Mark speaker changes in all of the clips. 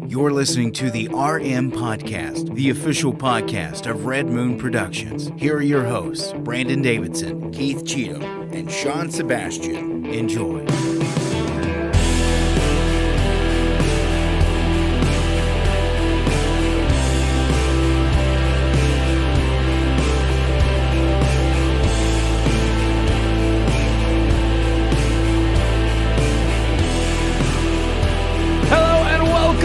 Speaker 1: You're listening to the RMPodcast, the official podcast of Red Moon Productions. Here are your hosts, Brandon Davidson, Keith Cheatham, and Sean Sebastian. Enjoy.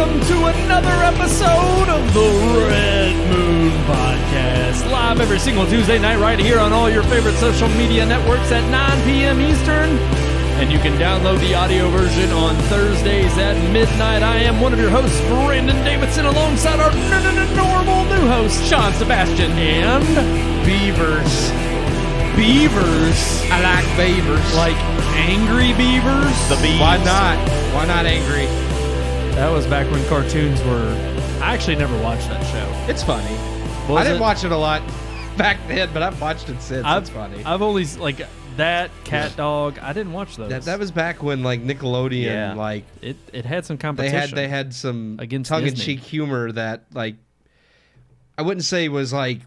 Speaker 2: To another episode of the Red Moon Podcast, live every single Tuesday night right here on all your favorite social media networks at 9 p.m. Eastern, and you can download the audio version on Thursdays at midnight. I am one of your hosts, Brandon Davidson, alongside our normal new host, Sean Sebastian, and Beavers. I like beavers. Like angry beavers?
Speaker 3: The bees.
Speaker 4: Why not? Why not angry?
Speaker 2: That was back when cartoons were... I actually never watched that show.
Speaker 4: It's funny. I didn't watch it a lot back then, but I've watched it since. It's funny.
Speaker 2: I've only, like, that, Cat Dog, I didn't watch those.
Speaker 4: That was back when, like, Nickelodeon, like...
Speaker 2: It had some competition.
Speaker 4: They had some
Speaker 2: against
Speaker 4: tongue-in-cheek humor that, like... I wouldn't say was, like,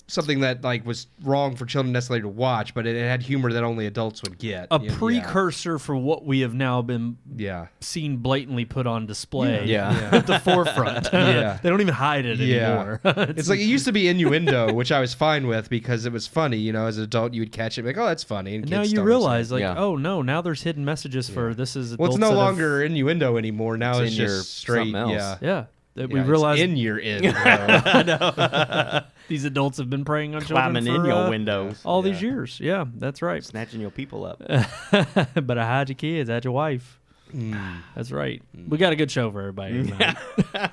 Speaker 4: something that, like, was wrong for children necessarily to watch, but it had humor that only adults would get.
Speaker 2: A precursor for what we have now been seen blatantly put on display at the forefront. They don't even hide it anymore.
Speaker 4: It's like it used to be innuendo, which I was fine with because it was funny. You know, as an adult, you would catch it and be like, oh, that's funny. And
Speaker 2: now you realize, like, oh, no, now there's hidden messages for this is adults.
Speaker 4: Well, it's no longer innuendo anymore. Now it's just straight.
Speaker 2: Yeah. We realize
Speaker 4: in your in.
Speaker 2: I know. These adults have been preying on children
Speaker 3: climbing in your windows
Speaker 2: all these years. Yeah, that's right.
Speaker 3: Snatching your people up.
Speaker 2: But I hide your kids, I had your wife. That's right. We got a good show for everybody tonight.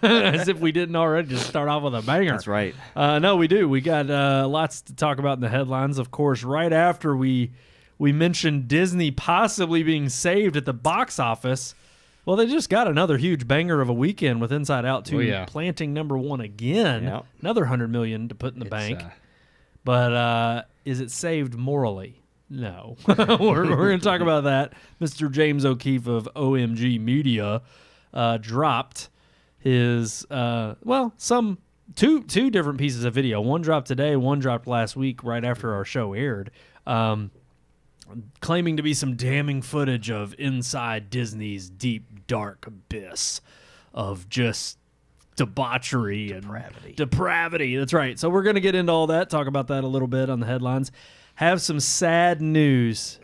Speaker 2: As if we didn't already just start off with a banger.
Speaker 3: That's right.
Speaker 2: No, we do. We got lots to talk about in the headlines. Of course, right after we mentioned Disney possibly being saved at the box office. Well, they just got another huge banger of a weekend with Inside Out 2 planting number one again. Yep. Another $100 million to put in the bank. But is it saved morally? No. We're going to talk about that. Mr. James O'Keefe of OMG Media dropped his, two different pieces of video. One dropped today, one dropped last week right after our show aired. Claiming to be some damning footage of inside Disney's deep, dark abyss of just debauchery and depravity. That's right. So we're going to get into all that, talk about that a little bit on the headlines. Have some sad news,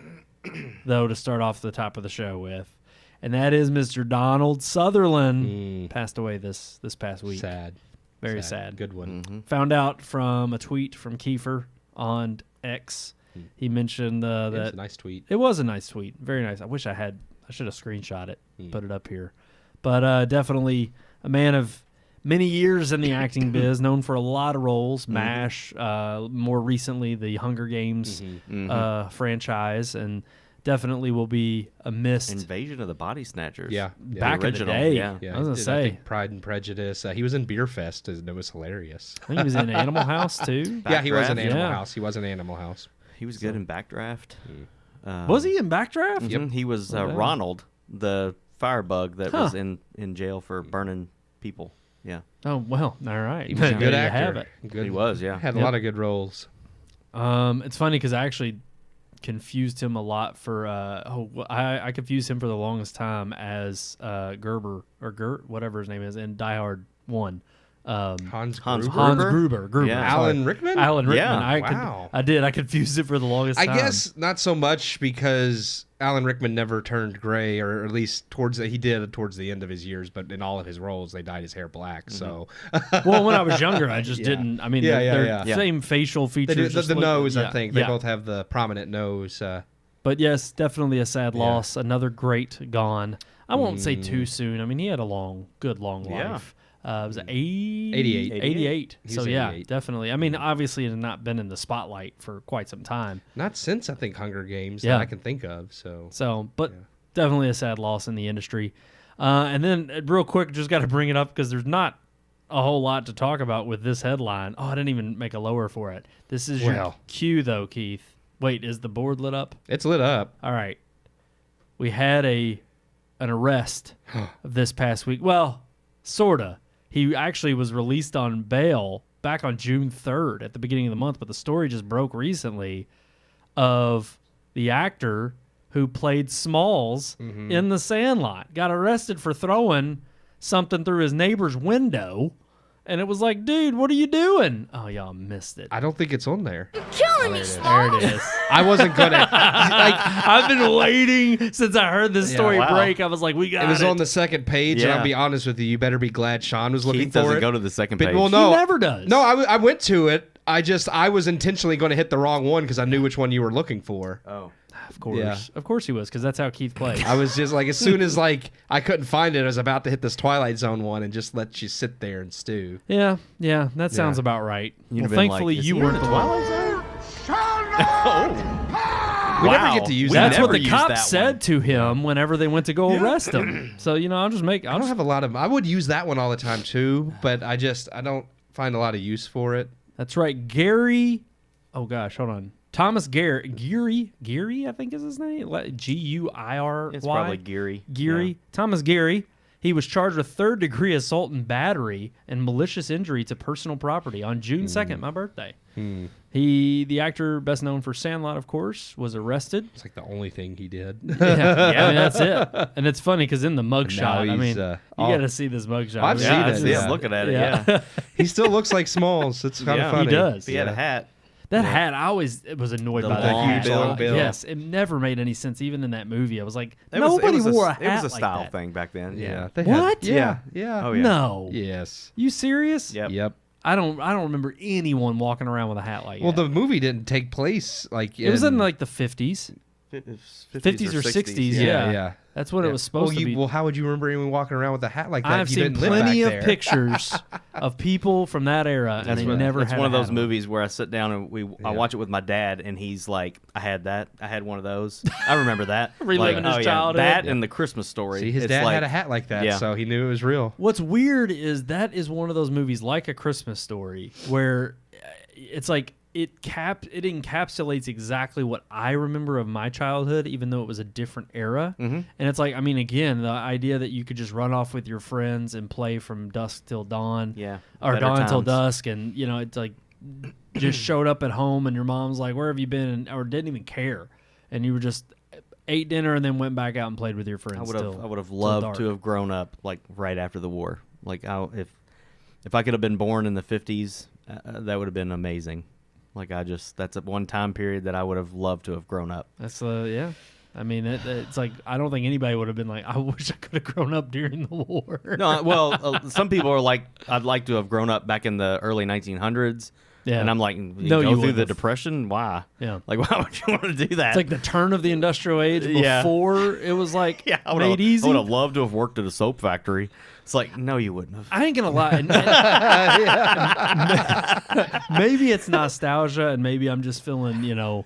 Speaker 2: though, to start off the top of the show with. And that is Mr. Donald Sutherland passed away this past week.
Speaker 4: Sad.
Speaker 2: Very sad.
Speaker 4: Good one.
Speaker 2: Mm-hmm. Found out from a tweet from Kiefer on X. He mentioned that... It was
Speaker 4: a nice tweet.
Speaker 2: It was a nice tweet. Very nice. I wish I should have screenshot it, put it up here. But definitely a man of many years in the acting biz, known for a lot of roles. MASH, more recently the Hunger Games franchise, and definitely will be a missed...
Speaker 3: Invasion of the Body Snatchers.
Speaker 2: Back in the day.
Speaker 3: Yeah.
Speaker 2: I was going to say.
Speaker 4: Pride and Prejudice. He was in Beer Fest, and it was hilarious.
Speaker 2: I think he was in Animal House, too.
Speaker 4: He was in Animal House. He was in Animal House.
Speaker 3: He was good in Backdraft.
Speaker 2: Was he in Backdraft?
Speaker 3: Yep. He was Ronald, the firebug that was in jail for burning people. Yeah.
Speaker 2: Oh, well, all right.
Speaker 4: He was a good actor.
Speaker 2: Have it.
Speaker 3: He was, yeah.
Speaker 4: Had a lot of good roles.
Speaker 2: It's funny because I actually confused him a lot for I confused him for the longest time as Gerber or Gert, whatever his name is, in Die Hard 1.
Speaker 4: Hans
Speaker 2: Gruber.
Speaker 3: Yeah.
Speaker 4: Alan Rickman?
Speaker 2: Yeah. I confused it for the longest time.
Speaker 4: I guess not so much because Alan Rickman never turned gray, or at least he did towards the end of his years, but in all of his roles, they dyed his hair black. So,
Speaker 2: well, when I was younger, I just didn't. I mean, they're same facial features.
Speaker 4: The nose, I think. They both have the prominent nose.
Speaker 2: But yes, definitely a sad loss. Another great gone. I won't say too soon. I mean, he had a good long life. It was 88. So, 88. Definitely. I mean, obviously, it had not been in the spotlight for quite some time.
Speaker 4: Not since, I think, Hunger Games that I can think of. But
Speaker 2: definitely a sad loss in the industry. And then, real quick, just got to bring it up because there's not a whole lot to talk about with this headline. Oh, I didn't even make a lower for it. This is your cue, though, Keith. Wait, is the board lit up?
Speaker 4: It's lit up.
Speaker 2: All right. We had an arrest of this past week. Well... Sorta. He actually was released on bail back on June 3rd at the beginning of the month, but the story just broke recently of the actor who played Smalls in The Sandlot. Got arrested for throwing something through his neighbor's window. And it was like, dude, what are you doing? Oh, y'all missed it.
Speaker 4: I don't think it's on there.
Speaker 5: You're killing me,
Speaker 2: There
Speaker 5: Smalls.
Speaker 2: it is.
Speaker 4: I wasn't good at
Speaker 2: I've been waiting since I heard this story
Speaker 3: wow.
Speaker 2: break. I was like, we got
Speaker 4: it
Speaker 2: it.
Speaker 4: was on the second page, and
Speaker 3: Yeah.
Speaker 4: I'll be honest with you. You better be glad Sean was looking
Speaker 3: Keith
Speaker 4: for
Speaker 3: doesn't
Speaker 4: it.
Speaker 3: go to the second
Speaker 4: But,
Speaker 3: page.
Speaker 4: well, no,
Speaker 2: He never does.
Speaker 4: No, I went to it. I was intentionally going to hit the wrong one because I knew which one you were looking for.
Speaker 3: Oh.
Speaker 2: Of course.
Speaker 4: Yeah.
Speaker 2: Of course he was, because that's how Keith plays.
Speaker 4: I was just like, as soon as like I couldn't find it, I was about to hit this Twilight Zone one and just let you sit there and stew.
Speaker 2: Yeah, that sounds about right.
Speaker 3: You'd
Speaker 2: Well,
Speaker 3: have been
Speaker 2: thankfully,
Speaker 3: like, is
Speaker 2: you
Speaker 3: he in
Speaker 2: weren't
Speaker 3: the
Speaker 2: the one.
Speaker 3: Twilight Zone?
Speaker 4: We
Speaker 3: Wow.
Speaker 4: never get to use
Speaker 3: We
Speaker 4: that.
Speaker 2: That's what
Speaker 3: never
Speaker 2: the
Speaker 3: used
Speaker 2: cops
Speaker 3: that
Speaker 2: said
Speaker 3: one.
Speaker 2: to him whenever they went to go arrest him. So, I'll just make...
Speaker 4: I don't have a lot of. I would use that one all the time too, but I don't find a lot of use for it.
Speaker 2: That's right. Gary... Oh, gosh, hold on. Thomas Geary, I think is his name. Guiry.
Speaker 3: It's probably Geary.
Speaker 2: Geary.
Speaker 3: Yeah.
Speaker 2: Thomas Geary. He was charged with third-degree assault and battery and malicious injury to personal property on June 2nd, my birthday. The actor best known for Sandlot, of course, was arrested.
Speaker 4: It's like the only thing he did.
Speaker 2: I mean, that's it. And it's funny because in the mugshot, I
Speaker 4: he's,
Speaker 2: mean, you
Speaker 4: oh.
Speaker 2: got to see this mugshot.
Speaker 4: I've
Speaker 3: Yeah,
Speaker 4: seen
Speaker 3: I
Speaker 4: it,
Speaker 3: see
Speaker 4: yeah.
Speaker 3: him looking at it.
Speaker 2: Yeah.
Speaker 3: Yeah.
Speaker 4: He still looks like Smalls. It's kind of
Speaker 3: Yeah.
Speaker 4: funny.
Speaker 2: He does.
Speaker 3: If he had a hat.
Speaker 2: That hat, I always was annoyed
Speaker 3: The
Speaker 2: by that.
Speaker 3: long
Speaker 2: hat.
Speaker 3: bill.
Speaker 2: Yes, it never made any sense. Even in that movie, I was like,
Speaker 3: It was-
Speaker 2: nobody
Speaker 3: it was
Speaker 2: wore a hat
Speaker 3: It was a
Speaker 2: like
Speaker 3: style
Speaker 2: that.
Speaker 3: thing back then.
Speaker 4: Yeah.
Speaker 3: Yeah.
Speaker 2: What?
Speaker 4: Yeah. Yeah.
Speaker 3: Oh, yeah.
Speaker 2: No.
Speaker 4: Yes.
Speaker 2: You serious?
Speaker 3: Yep.
Speaker 4: Yep.
Speaker 2: I don't remember anyone walking around with a hat like
Speaker 4: Well,
Speaker 2: that.
Speaker 4: the movie didn't take place like
Speaker 2: It was in like the 50s. 50s or 60s, yeah.
Speaker 4: yeah.
Speaker 2: That's what it was supposed to be.
Speaker 4: Well, how would you remember anyone walking around with a hat like that?
Speaker 2: I've
Speaker 4: You
Speaker 2: seen
Speaker 4: didn't live
Speaker 2: plenty
Speaker 4: back
Speaker 2: of
Speaker 4: there.
Speaker 2: pictures of people from that era, and they never
Speaker 3: It's
Speaker 2: had
Speaker 3: one of
Speaker 2: a
Speaker 3: those
Speaker 2: hat on.
Speaker 3: movies where I sit down and I watch it with my dad, and he's like, "I had that. I had one of those. I remember that.
Speaker 2: Reliving his childhood.
Speaker 3: That and the Christmas Story.
Speaker 4: See, his
Speaker 3: It's
Speaker 4: dad
Speaker 3: like,
Speaker 4: had a hat like that,
Speaker 3: Yeah.
Speaker 4: so he knew it was real.
Speaker 2: What's weird is that is one of those movies like A Christmas Story where it's like it encapsulates exactly what I remember of my childhood, even though it was a different era.
Speaker 3: Mm-hmm.
Speaker 2: And it's like, I mean, again, the idea that you could just run off with your friends and play from dusk till dawn,
Speaker 3: Yeah.
Speaker 2: or
Speaker 3: Better
Speaker 2: dawn till
Speaker 3: times.
Speaker 2: dusk, and it's like just showed up at home and your mom's like, "Where have you been?" or didn't even care, and you were just ate dinner and then went back out and played with your friends.
Speaker 3: I would have loved to have grown up like right after the war. Like if I could have been born in the 50s, that would have been amazing. Like that's one time period that I would have loved to have grown up.
Speaker 2: That's yeah. I mean, it's like I don't think anybody would have been like, I wish I could have grown up during the war.
Speaker 3: No, well, some people are like, I'd like to have grown up back in the early 1900s.
Speaker 2: Yeah.
Speaker 3: And I'm like,
Speaker 2: No,
Speaker 3: go
Speaker 2: you
Speaker 3: through
Speaker 2: wouldn't
Speaker 3: the
Speaker 2: have.
Speaker 3: Depression? Why?
Speaker 2: Yeah.
Speaker 3: Like, why would you want to do that?
Speaker 2: It's like the turn of the industrial age
Speaker 3: Yeah.
Speaker 2: before it was like
Speaker 3: yeah, I
Speaker 2: made easy.
Speaker 3: I would have loved to have worked at a soap factory. It's like, no, you wouldn't have.
Speaker 2: I ain't gonna lie. Maybe it's nostalgia, and maybe I'm just feeling,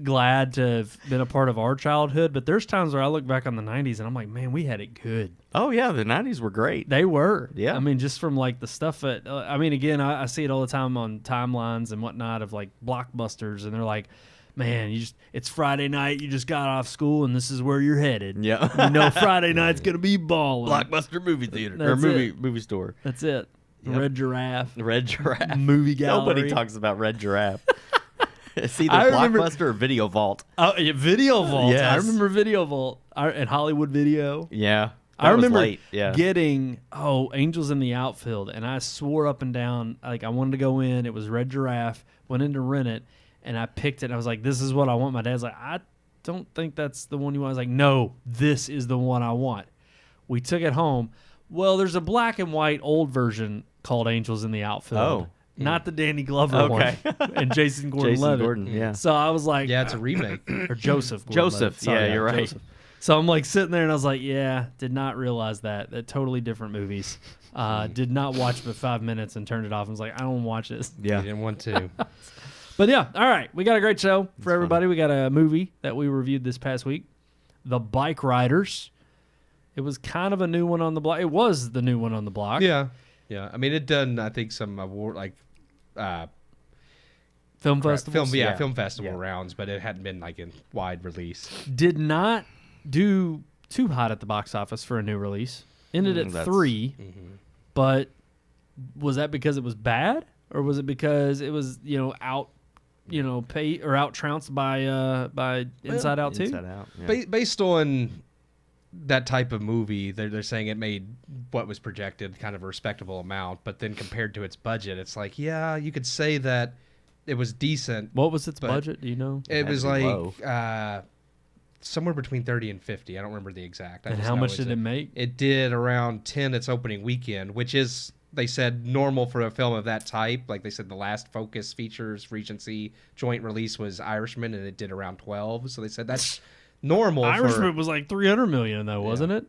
Speaker 2: glad to have been a part of our childhood. But there's times where I look back on the '90s and I'm like, man, we had it good.
Speaker 3: Oh, yeah, the 90s were great.
Speaker 2: They were.
Speaker 3: Yeah.
Speaker 2: I mean, just from like the stuff that, again, I see it all the time on timelines and whatnot of like blockbusters, and they're like, man, it's Friday night, you just got off school and this is where you're headed.
Speaker 3: Yeah.
Speaker 2: Friday night's going to be balling.
Speaker 3: Blockbuster movie theater. Or
Speaker 2: That's
Speaker 3: movie store.
Speaker 2: That's it.
Speaker 3: Yep.
Speaker 2: Red Giraffe.
Speaker 3: Red Giraffe.
Speaker 2: Movie gallery.
Speaker 3: Nobody talks about Red Giraffe. It's either
Speaker 2: I remember-
Speaker 3: Blockbuster or Video Vault.
Speaker 2: Oh, yeah, Video Vault.
Speaker 3: Yes.
Speaker 2: I remember Video Vault and Hollywood Video.
Speaker 3: Yeah.
Speaker 2: I
Speaker 3: That was
Speaker 2: remember
Speaker 3: late. Yeah.
Speaker 2: getting Angels in the Outfield, and I swore up and down like I wanted to go in. It was Red Giraffe. Went in to rent it, and I picked it. And I was like, "This is what I want." My dad's like, "I don't think that's the one you want." I was like, "No, this is the one I want." We took it home. Well, there's a black and white old version called Angels in the Outfield.
Speaker 3: Oh.
Speaker 2: Not the Danny Glover
Speaker 3: Okay.
Speaker 2: one, and Jason
Speaker 3: Jason
Speaker 2: Gordon-Levitt.
Speaker 3: Gordon, yeah.
Speaker 2: So I was like,
Speaker 4: Yeah, it's a remake.
Speaker 2: or Joseph.
Speaker 3: Joseph,
Speaker 2: Gordon-Levitt. Sorry,
Speaker 3: yeah, you're right.
Speaker 2: Joseph. So I'm like sitting there and I was like, yeah, did not realize that. They're totally different movies. Did not watch but 5 minutes and turned it off and was like, I don't want to watch this.
Speaker 4: I didn't want to.
Speaker 2: But yeah, all right. We got a great show for everybody. We got a movie that we reviewed this past week, The Bikeriders. It was kind of a new one on the block. It was the new one on the block.
Speaker 4: Yeah. Yeah. I mean, it done, I think, some award, like,
Speaker 2: Film festivals.
Speaker 4: film festival
Speaker 3: Yeah.
Speaker 4: rounds, but it hadn't been, like, in wide release.
Speaker 2: Did not do too hot at the box office for a new release. ended at 3, but was that because it was bad, or was it because it was out trounced by Inside Out 2?
Speaker 3: Inside Out, yeah.
Speaker 4: Based on that type of movie, they're saying it made what was projected kind of a respectable amount, but then compared to its budget, it's like, yeah, you could say that it was decent.
Speaker 2: What was its budget? Do you know?
Speaker 4: It was like
Speaker 3: low.
Speaker 4: somewhere between 30 and 50. I don't remember the exact.
Speaker 2: And how much did it make?
Speaker 4: It did around 10 its opening weekend, which is, they said, normal for a film of that type. Like they said, the last Focus Features Regency joint release was Irishman, and it did around 12. So they said that's normal.
Speaker 2: Irishman was like $300 million, though, wasn't it?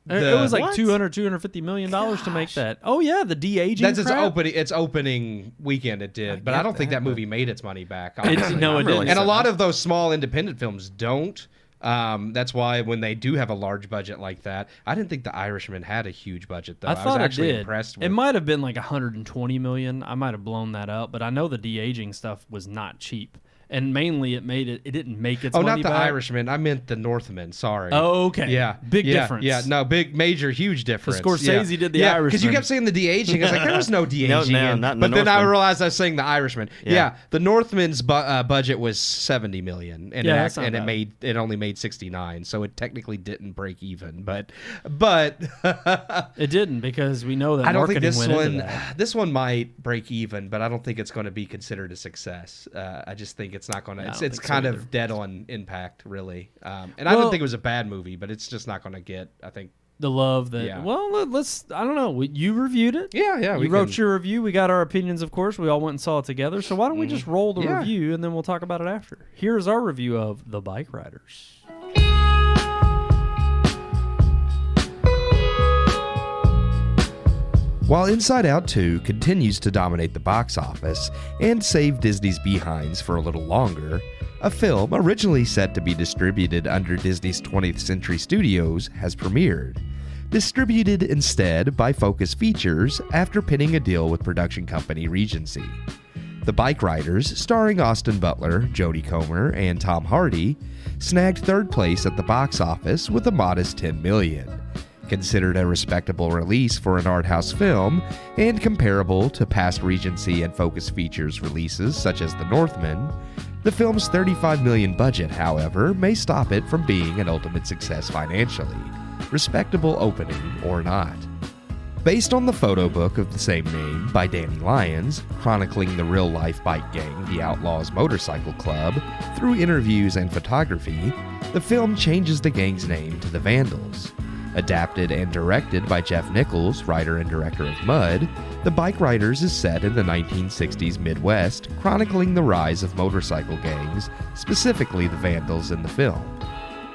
Speaker 2: It was like $250 million to make that. Oh yeah, the de-aging.
Speaker 4: That's its opening weekend. It did, but I don't think that movie made its money back.
Speaker 2: No, it didn't.
Speaker 4: And a lot of those small independent films don't. That's why when they do have a large budget like that, I didn't think The Irishman had a huge budget though.
Speaker 2: I thought
Speaker 4: was actually
Speaker 2: it did.
Speaker 4: Impressed with.
Speaker 2: It might have been like $120 million. I might have blown that up, but I know the de-aging stuff was not cheap. And mainly it didn't make its money
Speaker 4: back. Oh, not The
Speaker 2: back.
Speaker 4: Irishman. I meant The Northman. Sorry.
Speaker 2: Oh, okay.
Speaker 4: Yeah.
Speaker 2: Big difference.
Speaker 4: Yeah. No, major, huge difference.
Speaker 2: Scorsese did The Irishman.
Speaker 4: Because you kept saying the de-aging. I was like, there was no de-aging.
Speaker 3: No, not in The
Speaker 4: But then I
Speaker 3: Northman.
Speaker 4: realized I was saying The Irishman. Yeah. The Northman's budget was $70 million. And
Speaker 2: that's not bad.
Speaker 4: it only made 69. So it technically didn't break even. But
Speaker 2: it didn't, because we know that
Speaker 4: I don't think
Speaker 2: marketing went into that.
Speaker 4: this one might break even, but I don't think it's going to be considered a success. I just think it's not going to. It's kind of dead on impact, really. And I don't think it was a bad movie, but it's just not going to get, I think,
Speaker 2: the love that.
Speaker 4: Yeah.
Speaker 2: Well, let's. I don't know. You reviewed it.
Speaker 4: Yeah.
Speaker 2: You wrote your review. We got our opinions, of course. We all went and saw it together. So why don't we just roll the review, and then we'll talk about it after. Here's our review of The Bikeriders.
Speaker 5: While Inside Out 2 continues to dominate the box office and save Disney's behinds for a little longer, a film originally set to be distributed under Disney's 20th Century Studios has premiered, distributed instead by Focus Features after pinning a deal with production company Regency. The Bikeriders, starring Austin Butler, Jodie Comer, and Tom Hardy, snagged third place at the box office with a modest $10 million. Considered a respectable release for an art house film, and comparable to past Regency and Focus Features releases such as The Northman, the film's $35 million budget, however, may stop it from being an ultimate success financially, respectable opening or not. Based on the photo book of the same name by Danny Lyons, chronicling the real-life bike gang, the Outlaws Motorcycle Club, through interviews and photography, the film changes the gang's name to the Vandals. Adapted and directed by Jeff Nichols, writer and director of Mud, The Bikeriders is set in the 1960s Midwest, chronicling the rise of motorcycle gangs, specifically the Vandals in the film.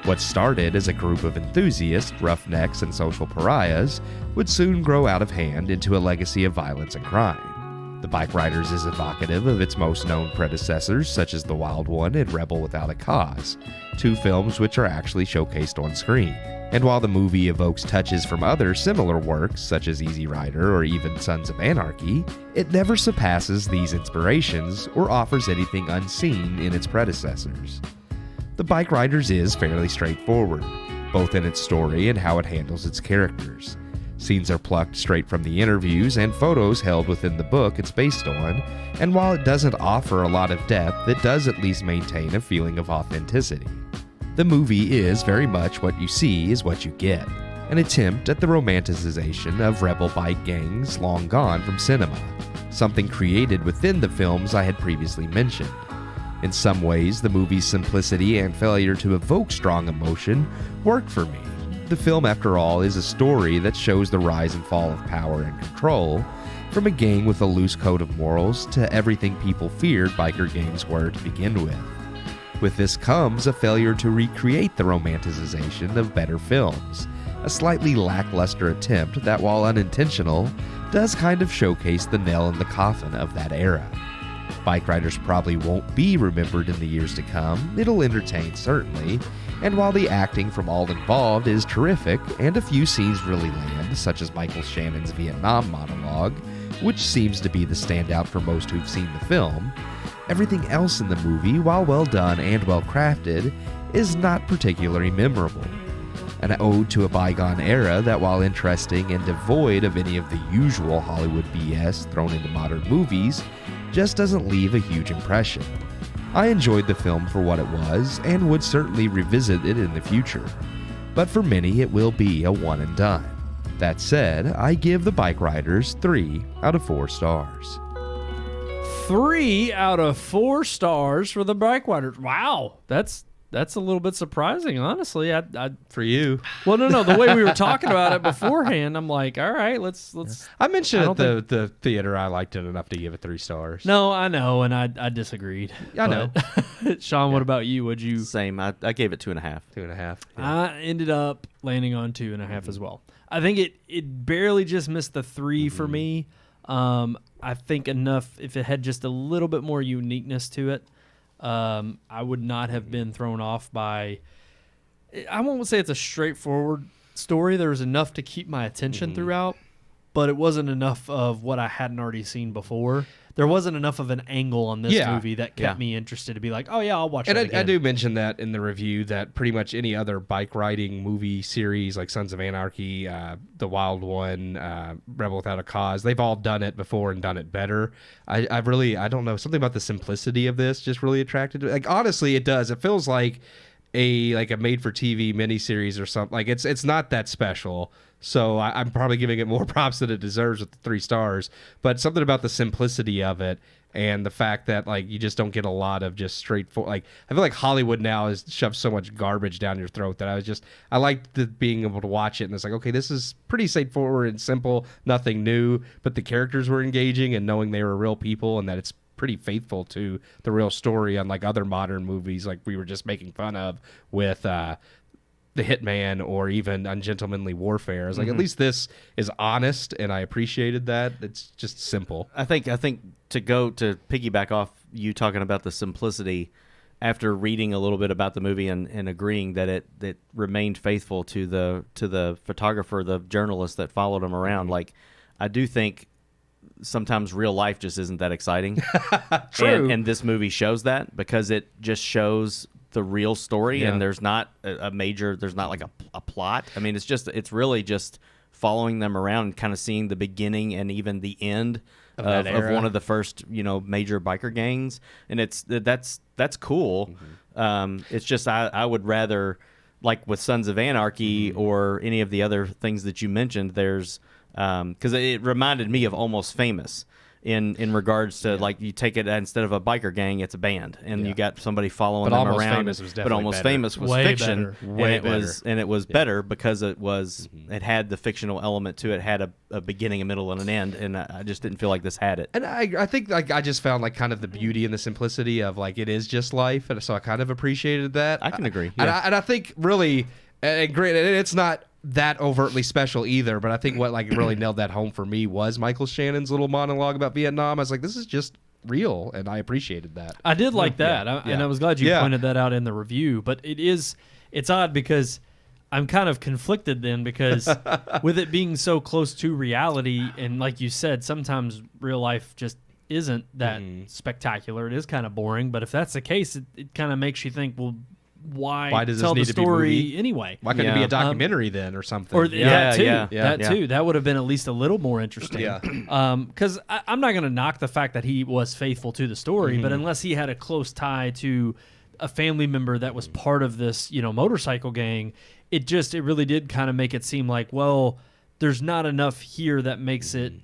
Speaker 5: What started as a group of enthusiasts, roughnecks, and social pariahs would soon grow out of hand into a legacy of violence and crime. The Bikeriders is evocative of its most known predecessors, such as The Wild One and Rebel Without a Cause, two films which are actually showcased on screen. And while the movie evokes touches from other similar works, such as Easy Rider or even Sons of Anarchy, it never surpasses these inspirations or offers anything unseen in its predecessors. The Bikeriders is fairly straightforward, both in its story and how it handles its characters. Scenes are plucked straight from the interviews and photos held within the book it's based on, and while it doesn't offer a lot of depth, it does at least maintain a feeling of authenticity. The movie is very much what you see is what you get, an attempt at the romanticization of rebel bike gangs long gone from cinema, something created within the films I had previously mentioned. In some ways, the movie's simplicity and failure to evoke strong emotion worked for me. The film, after all, is a story that shows the rise and fall of power and control, from a gang with a loose code of morals to everything people feared biker gangs were to begin with. With this comes a failure to recreate the romanticization of better films, a slightly lackluster attempt that, while unintentional, does kind of showcase the nail in the coffin of that era. Bikeriders probably won't be remembered in the years to come, it'll entertain certainly, and while the acting from all involved is terrific and a few scenes really land, such as Michael Shannon's Vietnam monologue, which seems to be the standout for most who've seen the film, everything else in the movie, while well done and well crafted, is not particularly memorable. an ode to a bygone era that, while interesting and devoid of any of the usual Hollywood BS thrown into modern movies, just doesn't leave a huge impression. I enjoyed the film for what it was and would certainly revisit it in the future, but for many it will be a one and done. That said, I give the Bikeriders 3 out of 4 stars.
Speaker 2: 3 out of 4 stars for the Bikeriders. Wow, that's a little bit surprising, honestly. I
Speaker 4: For you.
Speaker 2: Well, no. The way we were talking about it beforehand, I'm like, all right, let's.
Speaker 4: I mentioned at the theater I liked it enough to give it 3 stars.
Speaker 2: No, I know, and I disagreed.
Speaker 4: I know.
Speaker 2: Sean, what about you? Would you?
Speaker 3: Same. I gave it 2.5.
Speaker 4: 2.5. Yeah.
Speaker 2: I ended up landing on 2.5 as well. I think it barely just missed the 3 for me. I think enough if it had just a little bit more uniqueness to it. I would not have been thrown off by. I won't say it's a straightforward story. There was enough to keep my attention throughout, but it wasn't enough of what I hadn't already seen before. There wasn't enough of an angle on this movie that kept me interested to be like, oh yeah, I'll watch it again.
Speaker 4: I do mention that in the review that pretty much any other bike riding movie series like Sons of Anarchy, The Wild One, Rebel Without a Cause, they've all done it before and done it better. I don't know, something about the simplicity of this just really attracted me. Like honestly, it does. It feels like a made-for-TV miniseries or something. Like it's not that special. So I'm probably giving it more props than it deserves with the 3 stars. But something about the simplicity of it and the fact that like you just don't get a lot of just straightforward. Like I feel like Hollywood now has shoved so much garbage down your throat that I liked being able to watch it and it's like, okay, this is pretty straightforward and simple, nothing new. But the characters were engaging and knowing they were real people and that it's pretty faithful to the real story, unlike other modern movies like we were just making fun of with The Hitman or even Ungentlemanly Warfare. I was like, at least this is honest, and I appreciated that. It's just simple.
Speaker 3: I think to piggyback off you talking about the simplicity, after reading a little bit about the movie and agreeing that it remained faithful to the photographer, the journalist that followed him around, like I do think sometimes real life just isn't that exciting.
Speaker 2: True.
Speaker 3: And this movie shows that because it just shows the real story and there's not there's not like a plot. I mean, it's really just following them around and kind of seeing the beginning and even the end of one of the first, major biker gangs. And that's cool. It's just, I would rather, like with Sons of Anarchy or any of the other things that you mentioned, there's, because it reminded me of Almost Famous in regards to like you take it instead of a biker gang, it's a band, and you got somebody following them
Speaker 4: Almost
Speaker 3: around.
Speaker 4: Famous was
Speaker 3: but Almost
Speaker 4: better.
Speaker 3: Famous was
Speaker 2: Way
Speaker 3: fiction,
Speaker 2: better.
Speaker 4: Way
Speaker 3: and it was better because it was it had the fictional element to it, it had a beginning, a middle, and an end, and I just didn't feel like this had it.
Speaker 4: And I think like I just found like kind of the beauty and the simplicity of like it is just life, and so I kind of appreciated that.
Speaker 3: I can agree.
Speaker 4: And I think really, and granted, it's not that overtly special either, but I think what like really nailed that home for me was Michael Shannon's little monologue about Vietnam. I was like, this is just real, and I appreciated that.
Speaker 2: I did like that, and I was glad you pointed that out in the review. But it's odd because I'm kind of conflicted then because with it being so close to reality, and like you said, sometimes real life just isn't that spectacular. It is kind of boring. But if that's the case, it kind of makes you think, well, why
Speaker 4: does
Speaker 2: tell
Speaker 4: this need
Speaker 2: the
Speaker 4: to be
Speaker 2: story
Speaker 4: movie?
Speaker 2: anyway?
Speaker 4: Why couldn't it be a documentary then or something?
Speaker 2: Or that too.
Speaker 3: yeah.
Speaker 2: That too. That would have been at least a little more interesting.
Speaker 4: Yeah.
Speaker 2: Because I'm not going to knock the fact that he was faithful to the story, but unless he had a close tie to a family member that was part of this, motorcycle gang, it really did kind of make it seem like, well, there's not enough here that makes it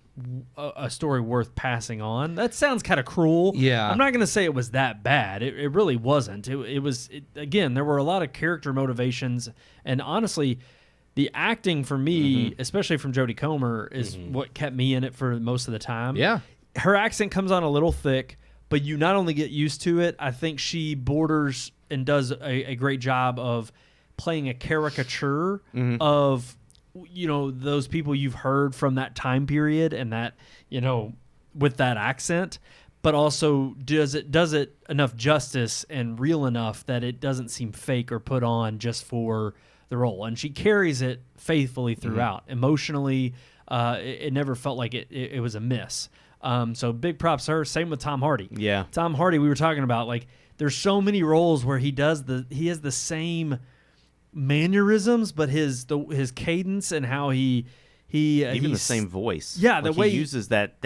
Speaker 2: a story worth passing on. That sounds kind of cruel.
Speaker 4: Yeah.
Speaker 2: I'm not going to say it was that bad. It really wasn't. It was, again, there were a lot of character motivations. And honestly, the acting for me, especially from Jodie Comer, is what kept me in it for most of the time.
Speaker 4: Yeah.
Speaker 2: Her accent comes on a little thick, but you not only get used to it, I think she borders and does a great job of playing a caricature of those people you've heard from that time period and that, with that accent, but also does it enough justice and real enough that it doesn't seem fake or put on just for the role. And she carries it faithfully throughout. Emotionally, it never felt like it was a miss. So big props to her. Same with Tom Hardy.
Speaker 3: Yeah.
Speaker 2: Tom Hardy, we were talking about, like, there's so many roles where he has the same mannerisms, but his cadence and how he
Speaker 3: even the same voice.
Speaker 2: Yeah, the way
Speaker 3: he uses that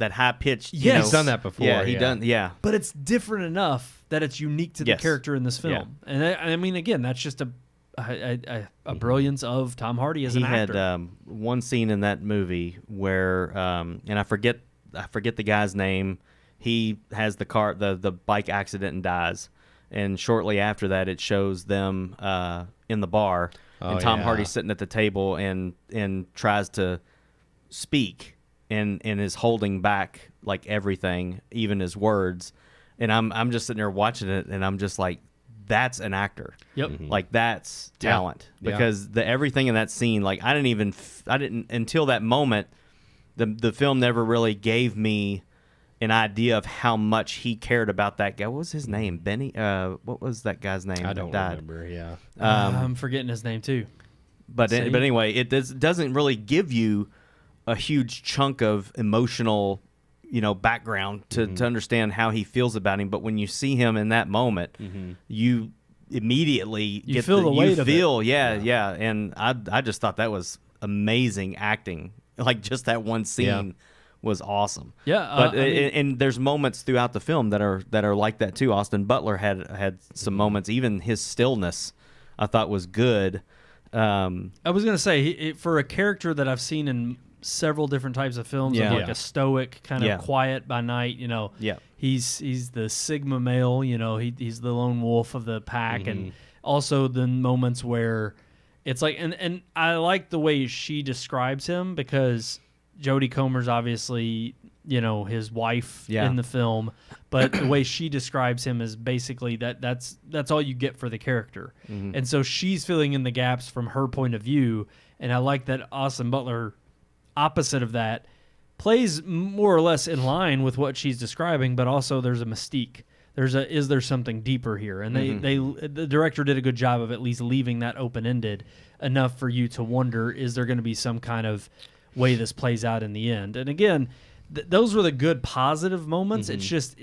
Speaker 3: high pitched.
Speaker 2: Yes.
Speaker 4: He's done that before.
Speaker 3: Yeah, he done. Yeah,
Speaker 2: but it's different enough that it's unique to the
Speaker 3: Yes.
Speaker 2: character in this film. And I mean, again, that's just a brilliance of Tom Hardy as an actor.
Speaker 3: He had one scene in that movie where, and I forget the guy's name. He has the bike accident and dies, and shortly after that, it shows them in the bar, and Tom Hardy's sitting at the table and tries to speak, and is holding back like everything, even his words. And I'm just sitting there watching it, and I'm just like, that's an actor.
Speaker 2: Yep.
Speaker 3: Like that's talent because the everything in that scene, like I didn't until that moment, the film never really gave me an idea of how much he cared about that guy. What was his name? Benny? What was that guy's name?
Speaker 4: I don't
Speaker 3: that died?
Speaker 4: remember. Yeah.
Speaker 2: I'm forgetting his name too.
Speaker 3: But anyway, it doesn't really give you a huge chunk of emotional, background to understand how he feels about him. But when you see him in that moment, you immediately get
Speaker 2: feel the weight of it.
Speaker 3: Yeah. And I just thought that was amazing acting. Like just that one scene was awesome.
Speaker 2: Yeah,
Speaker 3: but and there's moments throughout the film that are like that too. Austin Butler had some moments. Even his stillness, I thought was good.
Speaker 2: I was gonna say for a character that I've seen in several different types of films, of like a stoic kind of quiet by night. He's the Sigma male. He's the lone wolf of the pack, and also the moments where it's like, and I like the way she describes him because Jodie Comer's obviously his wife in the film, but the way she describes him is basically that's all you get for the character, and so she's filling in the gaps from her point of view, and I like that Austin Butler, opposite of that, plays more or less in line with what she's describing, but also there's a mystique. Is there something deeper here? And the director did a good job of at least leaving that open-ended enough for you to wonder, is there going to be some kind of way this plays out in the end? And again, those were the good positive moments. It's just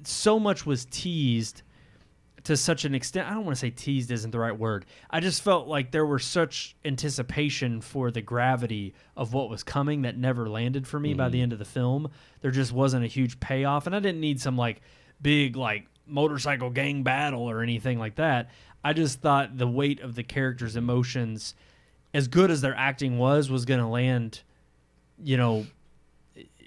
Speaker 2: so much was teased to such an extent. I don't want to say teased isn't the right word. I just felt like there were such anticipation for the gravity of what was coming that never landed for me by the end of the film. There just wasn't a huge payoff, and I didn't need some big motorcycle gang battle or anything like that. I just thought the weight of the characters' emotions, as good as their acting was going to land,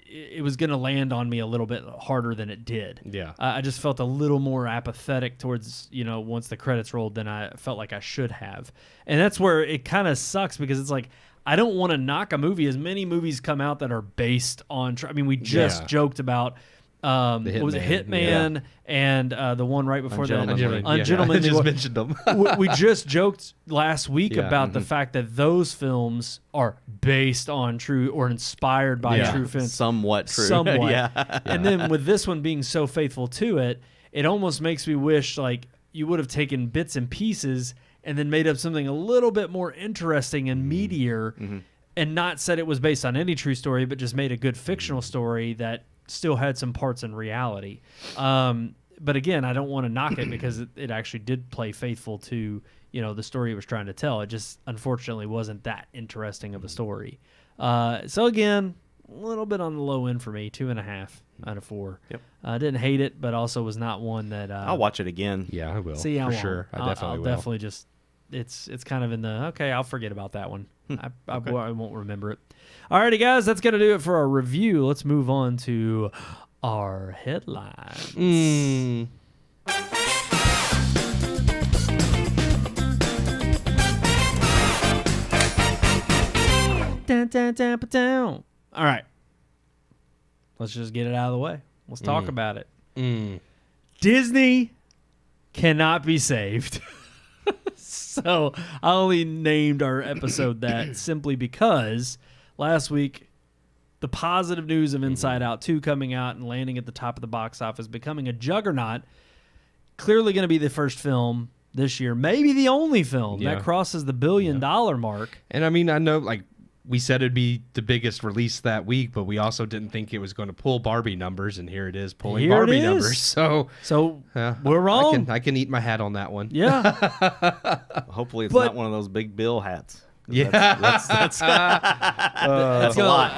Speaker 2: it was going to land on me a little bit harder than it did.
Speaker 4: Yeah.
Speaker 2: I just felt a little more apathetic towards, once the credits rolled than I felt like I should have. And that's where it kind of sucks because it's like, I don't want to knock a movie. As many movies come out that are based on, we just joked about, what was it, Hitman and the one right before that, Ungentleman.
Speaker 4: I just mentioned them.
Speaker 2: We just joked last week about the fact that those films are based on true or inspired by true events.
Speaker 3: Somewhat true.
Speaker 2: Somewhat. And then with this one being so faithful to it, it almost makes me wish you would have taken bits and pieces and then made up something a little bit more interesting and meatier and not said it was based on any true story, but just made a good fictional story that still had some parts in reality. But again, I don't want to knock it because it actually did play faithful to, the story it was trying to tell. It just unfortunately wasn't that interesting of a story. So again, a little bit on the low end for me, 2.5 out of 4.
Speaker 3: Yep.
Speaker 2: I didn't hate it, but also was not one that
Speaker 3: I'll watch it again.
Speaker 4: Yeah, I will.
Speaker 2: See,
Speaker 4: for sure. I definitely will.
Speaker 2: Definitely just it's kind of in the okay. I'll forget about that one. I won't remember it. Alrighty, guys, that's gonna do it for our review. Let's move on to our headlines. Dun, dun, dun, dun. All right, let's just get it out of the way. Let's talk about it. Disney cannot be saved. So I only named our episode that simply because last week the positive news of Inside Out 2 coming out and landing at the top of the box office, becoming a juggernaut, clearly going to be the first film this year, maybe the only film that crosses the $1 billion mark.
Speaker 4: And I mean, I know we said it'd be the biggest release that week, but we also didn't think it was going to pull Barbie numbers, and here it is pulling
Speaker 2: Here it
Speaker 4: Barbie
Speaker 2: is.
Speaker 4: numbers. So
Speaker 2: we're wrong.
Speaker 4: I can eat my hat on that one.
Speaker 2: Yeah.
Speaker 3: Hopefully, it's
Speaker 2: But-
Speaker 3: not one of those big bill hats.
Speaker 4: Yeah.
Speaker 3: That's
Speaker 2: That's
Speaker 3: a lot.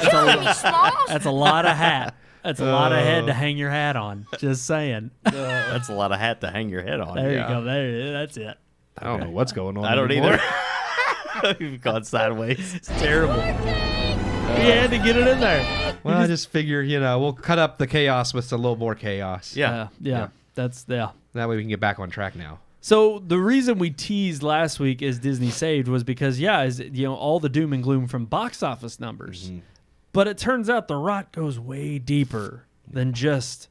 Speaker 2: That's a lot of hat. That's a lot of head to hang your hat on. Just saying.
Speaker 3: That's a lot of hat to hang your head on.
Speaker 2: There
Speaker 4: Yeah.
Speaker 2: you go. There. That's it.
Speaker 4: I don't know what's going on.
Speaker 3: I don't
Speaker 4: anymore.
Speaker 3: either. You've gone sideways.
Speaker 2: It's terrible. We had to get it in there.
Speaker 4: Well, I just figure, we'll cut up the chaos with a little more chaos.
Speaker 3: Yeah.
Speaker 2: Yeah. That's
Speaker 4: That way we can get back on track now.
Speaker 2: So the reason we teased last week as Disney Saved was because all the doom and gloom from box office numbers.
Speaker 4: Mm-hmm.
Speaker 2: But it turns out the rot goes way deeper than just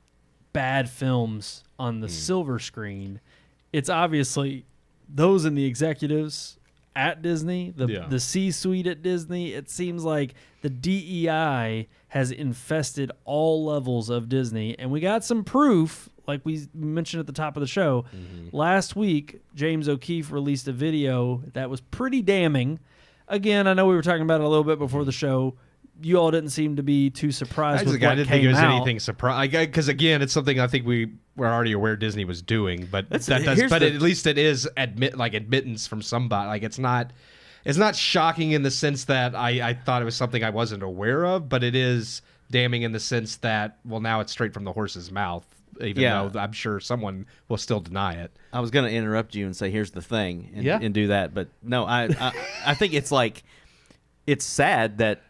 Speaker 2: bad films on the silver screen. It's obviously those in the executives at Disney, the C-suite at Disney. It seems like the DEI has infested all levels of Disney, and we got some proof. Like we mentioned at the top of the show, last week, James O'Keefe released a video that was pretty damning. Again, I know we were talking about it a little bit before the show. You all didn't seem to be too surprised with what
Speaker 4: didn't
Speaker 2: came
Speaker 4: think it was
Speaker 2: out.
Speaker 4: anything surprising. Because again, it's something I think we were already aware Disney was doing, but at least it is admittance from somebody. Like it's not shocking in the sense that I thought it was something I wasn't aware of, but it is damning in the sense that now it's straight from the horse's mouth. Even though I'm sure someone will still deny it.
Speaker 3: I was going to interrupt you and say, here's the thing, and do that. But no, I think it's sad that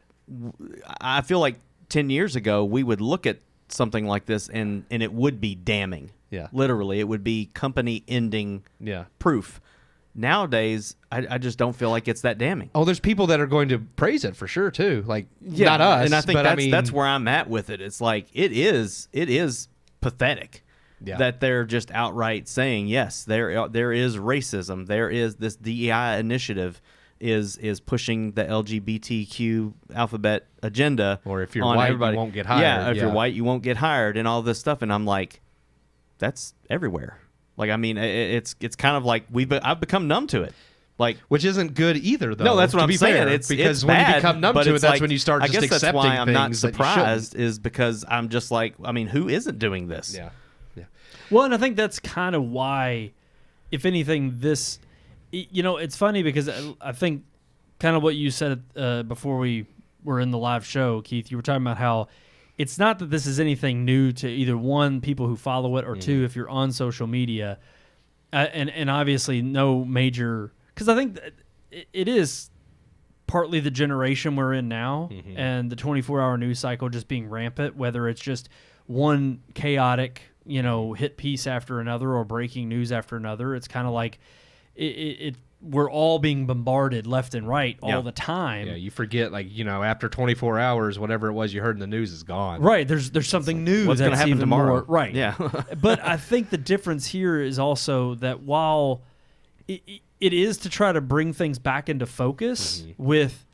Speaker 3: I feel like 10 years ago we would look at something like this and it would be damning.
Speaker 4: Yeah.
Speaker 3: Literally, it would be company ending proof. Nowadays, I just don't feel like it's that damning.
Speaker 4: Oh, there's people that are going to praise it for sure too. Not us.
Speaker 3: And I think
Speaker 4: but
Speaker 3: that's where I'm at with it. It's like it is pathetic that they're just outright saying, yes, there is racism. There is this DEI initiative is pushing the LGBTQ alphabet agenda.
Speaker 4: Or if you're
Speaker 3: on
Speaker 4: white,
Speaker 3: everybody.
Speaker 4: you won't get hired.
Speaker 3: Yeah, if you're white, you won't get hired, and all this stuff. And I'm like, that's everywhere. Like, I mean, it's kind of like I've become numb to it. Like,
Speaker 4: which isn't good either, though.
Speaker 3: No, that's what
Speaker 4: to
Speaker 3: I'm
Speaker 4: be
Speaker 3: saying.
Speaker 4: Fair,
Speaker 3: It's
Speaker 4: because
Speaker 3: bad,
Speaker 4: when you become numb
Speaker 3: but
Speaker 4: to it,
Speaker 3: it's
Speaker 4: that's
Speaker 3: like,
Speaker 4: when you start
Speaker 3: I
Speaker 4: just
Speaker 3: guess
Speaker 4: accepting
Speaker 3: that's why I'm not
Speaker 4: things that you
Speaker 3: surprised.
Speaker 4: shouldn't.
Speaker 3: Is because I'm just like, I mean, who isn't doing this?
Speaker 4: Yeah.
Speaker 2: Well, and I think that's kind of why, if anything, this, it's funny because I think kind of what you said before we were in the live show, Keith, you were talking about how it's not that this is anything new to either one, people who follow it, or two, if you're on social media, and obviously no major, because I think that it is partly the generation we're in now and the 24-hour news cycle just being rampant, whether it's just one chaotic hit piece after another or breaking news after another. It's kind of like we're all being bombarded left and right all the time.
Speaker 4: Yeah, you forget, after 24 hours, whatever it was you heard in the news is gone.
Speaker 2: Right, there's something new
Speaker 3: what's
Speaker 2: that's
Speaker 3: gonna happen
Speaker 2: even
Speaker 3: tomorrow?
Speaker 2: more, right.
Speaker 3: Yeah.
Speaker 2: But I think the difference here is also that while it is to try to bring things back into focus with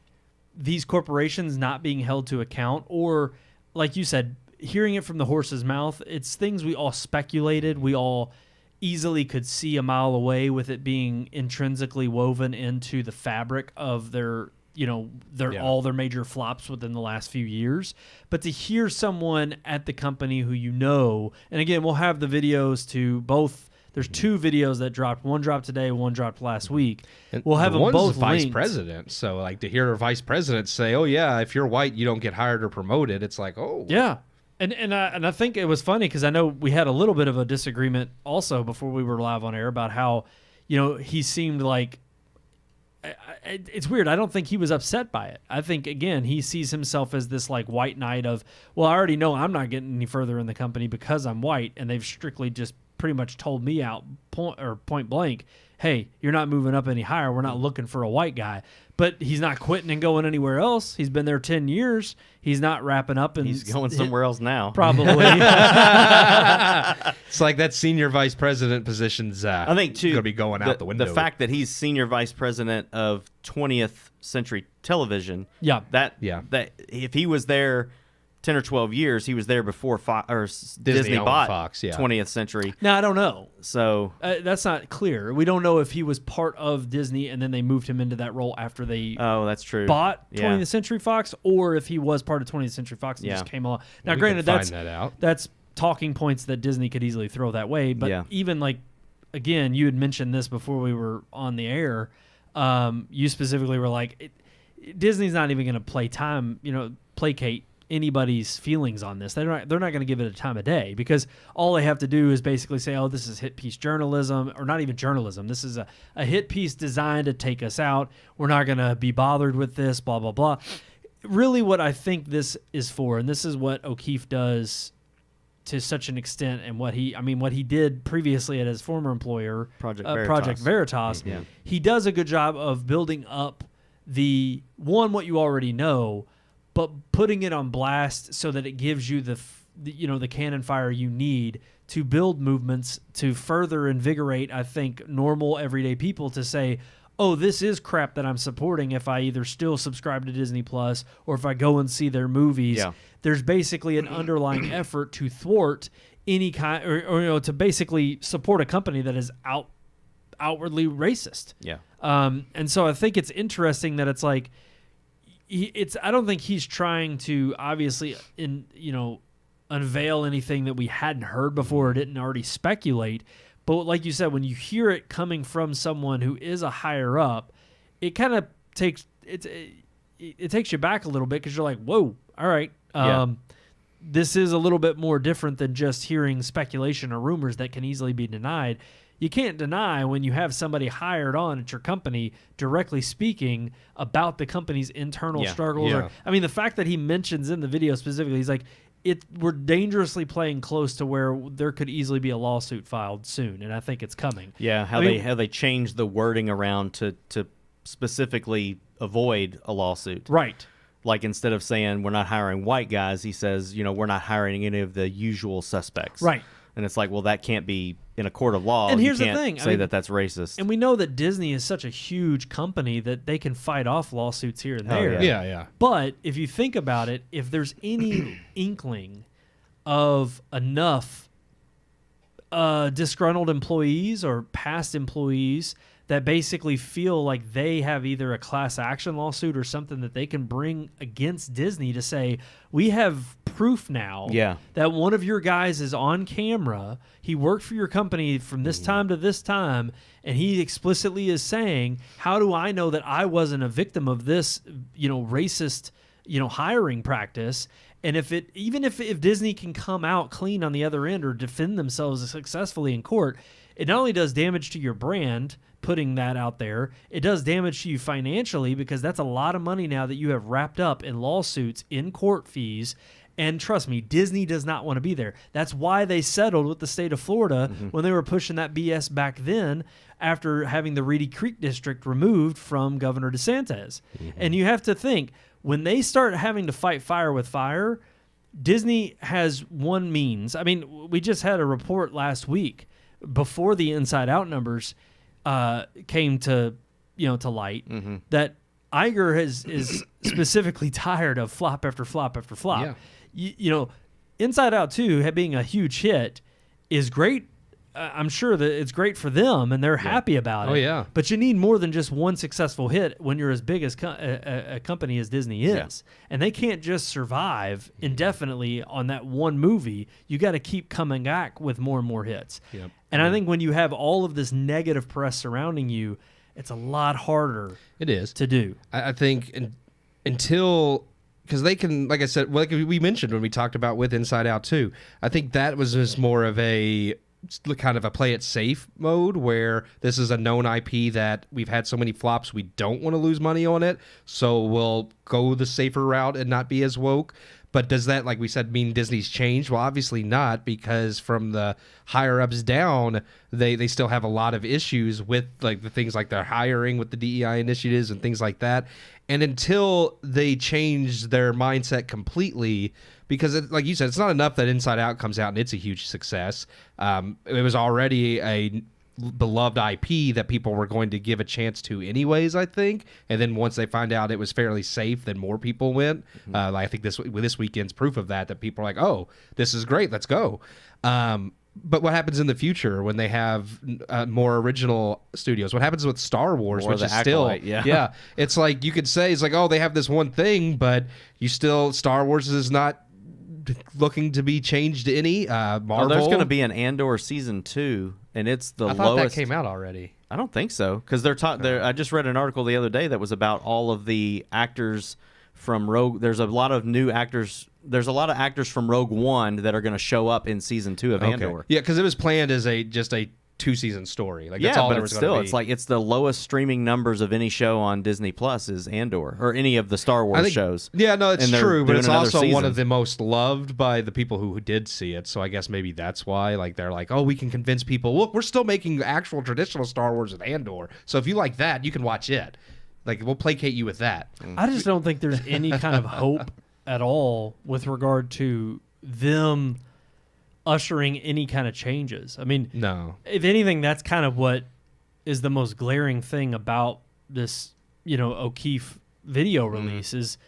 Speaker 2: these corporations not being held to account, or like you said, hearing it from the horse's mouth, it's things we all speculated, we all easily could see a mile away, with it being intrinsically woven into the fabric of their all their major flops within the last few years. But to hear someone at the company who and again, we'll have the videos to both. There's two videos that dropped. One dropped today, one dropped last week.
Speaker 4: And
Speaker 2: we'll have them both
Speaker 4: vice
Speaker 2: linked.
Speaker 4: president. So to hear a vice president say, "Oh yeah, if you're white, you don't get hired or promoted," it's like, oh
Speaker 2: yeah. And I think it was funny because I know we had a little bit of a disagreement also before we were live on air about how, he seemed like, it's weird. I don't think he was upset by it. I think, again, he sees himself as this like white knight of, well, I already know I'm not getting any further in the company because I'm white, and they've strictly just pretty much told me out point blank, hey, you're not moving up any higher. We're not looking for a white guy. But he's not quitting and going anywhere else. He's been there 10 years. He's not wrapping up. And
Speaker 3: He's going somewhere else now.
Speaker 2: Probably.
Speaker 4: It's like that senior vice president position's
Speaker 3: I think, too,
Speaker 4: going to be going out the window.
Speaker 3: The fact that he's senior vice president of 20th Century Television.
Speaker 2: Yeah.
Speaker 3: That if he was there 10 or 12 years. He was there before Disney
Speaker 4: owned
Speaker 3: bought
Speaker 4: Fox, yeah.
Speaker 3: 20th Century.
Speaker 2: Now I don't know.
Speaker 3: So
Speaker 2: That's not clear. We don't know if he was part of Disney and then they moved him into that role after they
Speaker 3: that's true.
Speaker 2: bought
Speaker 3: Yeah.
Speaker 2: 20th Century Fox, or if he was part of 20th Century Fox and
Speaker 3: Yeah.
Speaker 2: just came along. Now,
Speaker 4: We
Speaker 2: granted,
Speaker 4: can find that out.
Speaker 2: that's talking points that Disney could easily throw that way. But
Speaker 3: Yeah.
Speaker 2: even like, again, you had mentioned this before we were on the air. You specifically were like, Disney's not even going to placate anybody's feelings on this. They're not going to give it a time of day, because all they have to do is basically say, oh, this is hit piece journalism, or not even journalism. This is a hit piece designed to take us out. We're not going to be bothered with this, blah, blah, blah. Really what I think this is for, and this is what O'Keefe does to such an extent, and what he did previously at his former employer, Project Veritas.
Speaker 3: Yeah.
Speaker 2: He does a good job of building up what you already know, but putting it on blast so that it gives you the cannon fire you need to build movements to further invigorate, I think, normal everyday people to say, oh, this is crap that I'm supporting if I either still subscribe to Disney Plus or if I go and see their movies.
Speaker 3: Yeah.
Speaker 2: There's basically an underlying effort to thwart any kind, or to basically support a company that is outwardly racist.
Speaker 3: Yeah.
Speaker 2: And so I think it's interesting that it's like, I don't think he's trying to obviously unveil anything that we hadn't heard before or didn't already speculate. But like you said, when you hear it coming from someone who is a higher up, it kind of takes it takes you back a little bit, because you're like, whoa, all right. This is a little bit more different than just hearing speculation or rumors that can easily be denied. You can't deny when you have somebody hired on at your company directly speaking about the company's internal struggles.
Speaker 4: Yeah.
Speaker 2: Or, the fact that he mentions in the video specifically, he's like, we're dangerously playing close to where there could easily be a lawsuit filed soon, and I think it's coming.
Speaker 3: Yeah, how they changed the wording around to specifically avoid a lawsuit.
Speaker 2: Right.
Speaker 3: Like, instead of saying we're not hiring white guys, he says, we're not hiring any of the usual suspects.
Speaker 2: Right.
Speaker 3: And it's like, well, that can't be in a court of law.
Speaker 2: And here's
Speaker 3: you
Speaker 2: the
Speaker 3: can't
Speaker 2: thing,
Speaker 3: say that that's racist.
Speaker 2: And we know that Disney is such a huge company that they can fight off lawsuits here and
Speaker 3: Oh,
Speaker 2: there.
Speaker 4: Yeah.
Speaker 2: But if you think about it, if there's any inkling of enough disgruntled employees or past employees that basically feel like they have either a class action lawsuit or something that they can bring against Disney to say, we have proof now that one of your guys is on camera, he worked for your company from this time to this time, and he explicitly is saying, how do I know that I wasn't a victim of this racist hiring practice? And if Disney can come out clean on the other end or defend themselves successfully in court, it not only does damage to your brand putting that out there, it does damage to you financially, because that's a lot of money now that you have wrapped up in lawsuits, in court fees. And trust me, Disney does not want to be there. That's why they settled with the state of Florida when they were pushing that BS back then, after having the Reedy Creek district removed from Governor DeSantis. And you have to think, when they start having to fight fire with fire, Disney has one means. We just had a report last week before the Inside Out numbers came to light, that Iger is specifically tired of flop after flop after flop. Yeah. Inside Out 2 being a huge hit is great. I'm sure that it's great for them and they're happy about it.
Speaker 4: Oh, yeah.
Speaker 2: But you need more than just one successful hit when you're as big as a company as Disney is. Yeah. And they can't just survive indefinitely on that one movie. You got to keep coming back with more and more hits. Yep. And I think when you have all of this negative press surrounding you, it's a lot harder.
Speaker 4: It is
Speaker 2: to do.
Speaker 4: I think until, because they can, like I said, like we mentioned when we talked about with Inside Out 2, I think that was just more of a kind of a play it safe mode, where this is a known IP that we've had so many flops, we don't want to lose money on it, so we'll go the safer route and not be as woke. But does that, like we said, mean Disney's changed? Well, obviously not, because from the higher ups down, they still have a lot of issues with like the things like their hiring, with the DEI initiatives and things like that. And until they change their mindset completely, because like you said, it's not enough that Inside Out comes out and it's a huge success. It was already a beloved IP that people were going to give a chance to anyways, I think. And then once they find out it was fairly safe, then more people went. I think this weekend's proof of that people are like, oh, this is great, let's go. But what happens in the future when they have more original studios? What happens with Star Wars, which is still, it's like you could say it's like, oh, they have this one thing, but you still, Star Wars is not looking to be changed any. Marvel.
Speaker 3: Oh, there's going to be an Andor season 2, and it's the lowest.
Speaker 4: I thought that came out already.
Speaker 3: I don't think so, because I just read an article the other day that was about all of the actors from Rogue. There's a lot of new actors. There's a lot of actors from Rogue One that are going to show up in season 2 of Andor.
Speaker 4: Yeah, because it was planned as just a 2-season story. Like that's all
Speaker 3: but
Speaker 4: there
Speaker 3: it's
Speaker 4: was
Speaker 3: still,
Speaker 4: be.
Speaker 3: it's like it's the lowest streaming numbers of any show on Disney Plus is Andor, or any of the Star Wars shows.
Speaker 4: Yeah, no, it's true, but it's also
Speaker 3: season.
Speaker 4: one of the most loved by the people who did see it. So I guess maybe that's why, like, they're like, oh, we can convince people. Look, we're still making actual traditional Star Wars with Andor. So if you like that, you can watch it. Like, we'll placate you with that.
Speaker 2: I just don't think there's any kind of hope at all with regard to them ushering any kind of changes. I mean,
Speaker 4: no.
Speaker 2: If anything, that's kind of what is the most glaring thing about this, O'Keefe video release is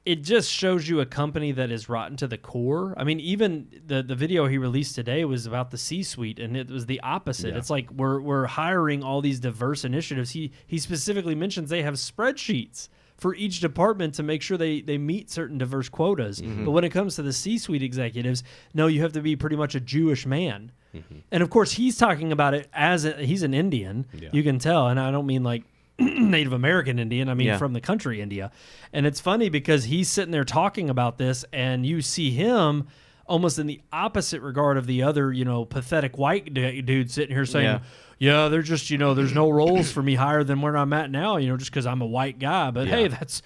Speaker 2: it just shows you a company that is rotten to the core. I mean, even the video he released today was about the C-suite, and it was the opposite.
Speaker 4: Yeah.
Speaker 2: It's like we're hiring all these diverse initiatives. He specifically mentions they have spreadsheets for each department to make sure they meet certain diverse quotas. Mm-hmm. But when it comes to the C-suite executives, no, you have to be pretty much a Jewish man. Mm-hmm. And of course, he's talking about it as he's an Indian. Yeah. You can tell, and I don't mean like Native American Indian. I mean from the country India. And it's funny because he's sitting there talking about this, and you see him almost in the opposite regard of the other, pathetic white dude sitting here saying, yeah, they're just, there's no roles for me higher than where I'm at now, just because I'm a white guy. But hey, that's,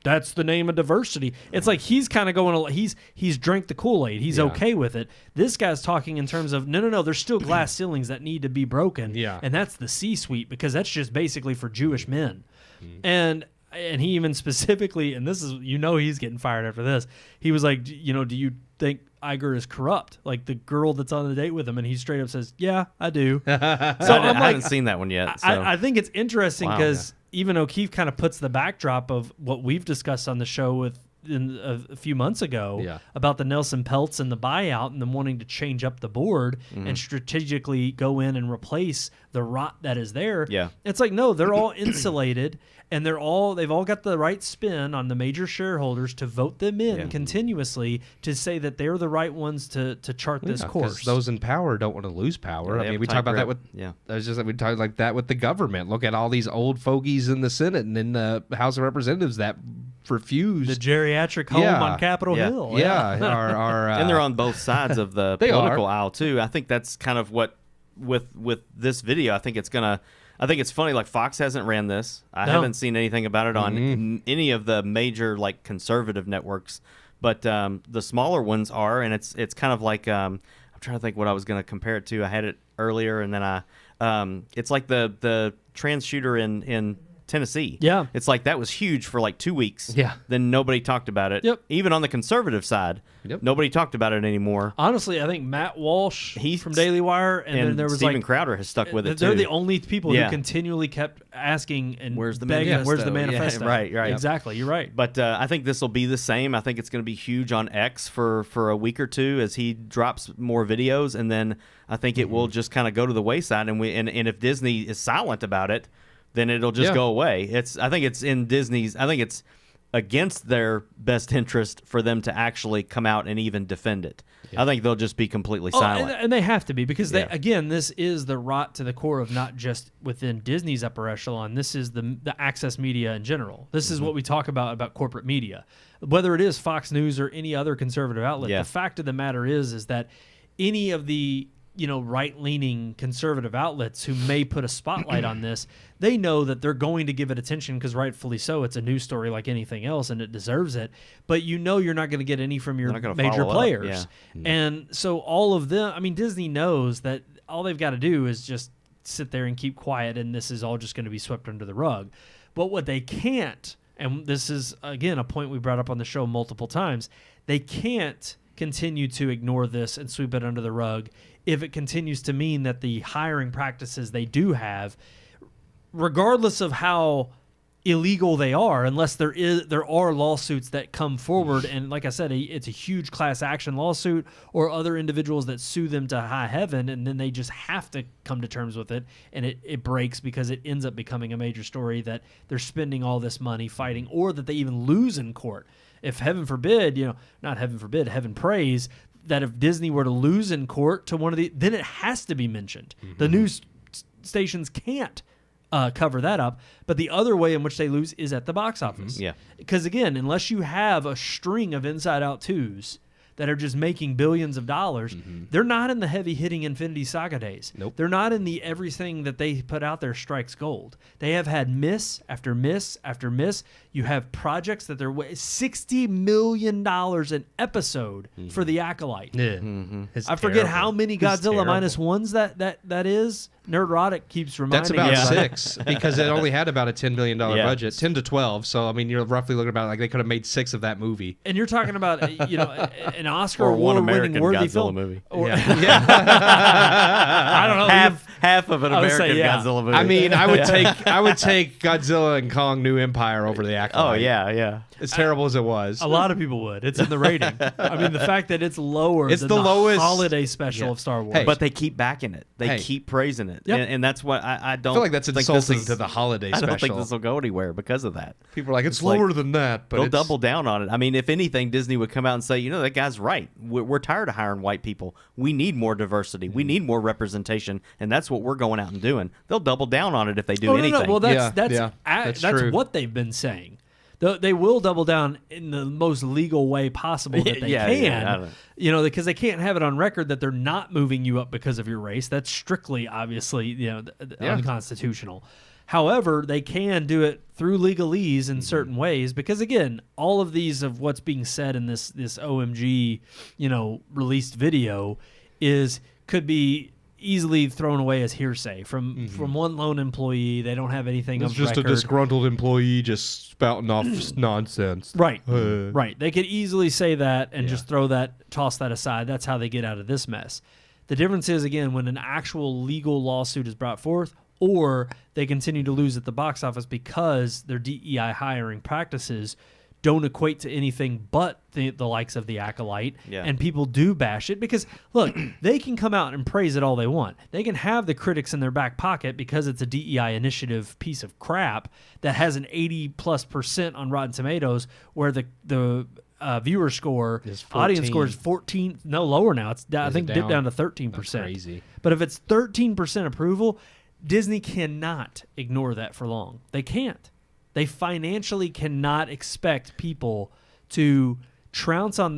Speaker 2: that's the name of diversity. It's like he's kind of going, he's drank the Kool-Aid. He's okay with it. This guy's talking in terms of, no, there's still glass ceilings that need to be broken. Yeah. And that's the C-suite, because that's just basically for Jewish men. Mm-hmm. And he even specifically, and this is, he's getting fired after this. He was like, do you think Iger is corrupt? Like the girl that's on the date with him, and he straight up says, yeah, I do. So
Speaker 3: I haven't seen that one yet. So.
Speaker 2: I think it's interesting because even O'Keefe kind of puts the backdrop of what we've discussed on the show a few months ago about the Nelson Peltz and the buyout and them wanting to change up the board and strategically go in and replace the rot that is there. Yeah. It's like, no, they're all insulated, and they've all got the right spin on the major shareholders to vote them in continuously to say that they're the right ones to chart this course.
Speaker 4: Those in power don't want to lose power. I mean, we talk about that with we talk like that with the government. Look at all these old fogies in the Senate and in the House of Representatives that refused
Speaker 2: the geriatric home on Capitol Hill.
Speaker 3: And they're on both sides of the political aisle too. I think that's kind of what with this video. I think it's funny. Like Fox hasn't ran this. I haven't seen anything about it on any of the major like conservative networks, but the smaller ones are, and it's kind of like I'm trying to think what I was going to compare it to. I had it earlier, and then it's like the trans shooter in Tennessee. Yeah. It's like that was huge for like 2 weeks. Yeah. Then nobody talked about it. Yep. Even on the conservative side, nobody talked about it anymore.
Speaker 2: Honestly, I think Matt Walsh from Daily Wire and then there was
Speaker 3: Steven Crowder has stuck with it too.
Speaker 2: They're the only people who continually kept asking and
Speaker 3: where's the
Speaker 2: begging, where's the manifesto?
Speaker 3: Right.
Speaker 2: Exactly. You're right.
Speaker 3: But I think this will be the same. I think it's going to be huge on X for a week or two as he drops more videos, and then I think it will just kind of go to the wayside. And if Disney is silent about it, then it'll just go away. I think it's in Disney's. I think it's against their best interest for them to actually come out and even defend it. Yeah. I think they'll just be completely silent.
Speaker 2: And they have to be, because again, this is the rot to the core of not just within Disney's upper echelon. This is the access media in general. This is what we talk about corporate media. Whether it is Fox News or any other conservative outlet, the fact of the matter is that any of the right-leaning conservative outlets who may put a spotlight on this, they know that they're going to give it attention because rightfully so. It's a news story like anything else, and it deserves it. But you're not going to get any from your major players. And so all of them, I mean, Disney knows that all they've got to do is just sit there and keep quiet, and this is all just going to be swept under the rug. But what they can't, and this is, again, a point we brought up on the show multiple times, they can't continue to ignore this and sweep it under the rug, if it continues to mean that the hiring practices they do have, regardless of how illegal they are, unless there are lawsuits that come forward, and like I said, it's a huge class action lawsuit, or other individuals that sue them to high heaven, and then they just have to come to terms with it, and it breaks because it ends up becoming a major story that they're spending all this money fighting, or that they even lose in court. If heaven forbid, not heaven forbid, heaven prays that if Disney were to lose in court to one of then it has to be mentioned. The news stations can't cover that up, but the other way in which they lose is at the box office.
Speaker 3: Yeah.
Speaker 2: Because again, unless you have a string of Inside Out 2s that are just making billions of dollars, they're not in the heavy-hitting Infinity Saga days.
Speaker 4: Nope.
Speaker 2: They're not in the everything that they put out there strikes gold. They have had miss after miss after miss. You have projects that they're $60 million an episode for The Acolyte.
Speaker 4: Yeah. It's
Speaker 2: I forget
Speaker 4: terrible.
Speaker 2: how many
Speaker 4: It's
Speaker 2: Godzilla
Speaker 4: terrible.
Speaker 2: minus ones that is. Nerdrotic keeps reminding
Speaker 4: That's about
Speaker 2: us.
Speaker 4: 6 because it only had about a $10 million
Speaker 3: Yeah.
Speaker 4: budget, 10 to 12. So I mean, you're roughly looking about like they could have made 6 of that movie.
Speaker 2: And you're talking about an Oscar
Speaker 3: Or one
Speaker 2: award-winning
Speaker 3: American
Speaker 2: worthy
Speaker 3: Godzilla
Speaker 2: film.
Speaker 3: movie.
Speaker 2: Or,
Speaker 4: Yeah.
Speaker 2: I don't know.
Speaker 3: Half of an
Speaker 2: I would say,
Speaker 3: American
Speaker 2: yeah.
Speaker 3: Godzilla movie.
Speaker 4: I mean, I would take Godzilla and Kong New Empire over the Acolyte.
Speaker 3: oh yeah.
Speaker 4: As terrible as it was.
Speaker 2: A lot of people would. It's in the rating. I mean, the fact that it's lower
Speaker 4: It's
Speaker 2: than
Speaker 4: the lowest-
Speaker 2: holiday special
Speaker 4: Yeah.
Speaker 2: of Star Wars.
Speaker 4: Hey.
Speaker 3: But they keep backing it. They
Speaker 4: Hey.
Speaker 3: keep praising it,
Speaker 2: Yep.
Speaker 3: and that's what I don't.
Speaker 4: I feel like that's
Speaker 3: think this
Speaker 4: insulting
Speaker 3: is-
Speaker 4: to the holiday
Speaker 3: I
Speaker 4: special.
Speaker 3: don't think this will go anywhere because of that.
Speaker 4: People are like, it's
Speaker 3: like-
Speaker 4: lower than that, but
Speaker 3: They'll
Speaker 4: it's-
Speaker 3: double down on it. I mean, if anything, Disney would come out and say, that guy's right. We're tired of hiring white people. We need more diversity. We need more representation, and that's what we're going out and doing. They'll double down on it if they do anything.
Speaker 2: No. Well,
Speaker 4: Yeah,
Speaker 2: that's
Speaker 4: that's true.
Speaker 2: what they've been saying. They will double down in the most legal way possible that they
Speaker 3: Yeah,
Speaker 2: can.
Speaker 3: yeah,
Speaker 2: Because they can't have it on record that they're not moving you up because of your race. That's strictly, obviously, unconstitutional. However, they can do it through legalese in certain ways because, again, all of these of what's being said in this OMG, released video could be easily thrown away as hearsay from one lone employee. They don't have anything
Speaker 4: It's
Speaker 2: of
Speaker 4: just
Speaker 2: record.
Speaker 4: a disgruntled employee just spouting off nonsense.
Speaker 2: Right.
Speaker 4: Uh.
Speaker 2: Right. They could easily say that and just toss that aside. That's how they get out of this mess. The difference is, again, when an actual legal lawsuit is brought forth, or they continue to lose at the box office because their DEI hiring practices don't equate to anything but the likes of The Acolyte,
Speaker 3: Yeah.
Speaker 2: and people do bash it because, look, they can come out and praise it all they want. They can have the critics in their back pocket because it's a DEI initiative piece of crap that has an 80+% on Rotten Tomatoes, where the viewer score,
Speaker 4: Is
Speaker 2: audience
Speaker 4: 14.
Speaker 2: score is 14, no, lower now. It's I
Speaker 4: Is
Speaker 2: think
Speaker 4: it
Speaker 2: dipped down
Speaker 4: down?
Speaker 2: to 13%.
Speaker 4: That's crazy.
Speaker 2: But if it's 13% approval, Disney cannot ignore that for long. They can't. They financially cannot expect people to trounce on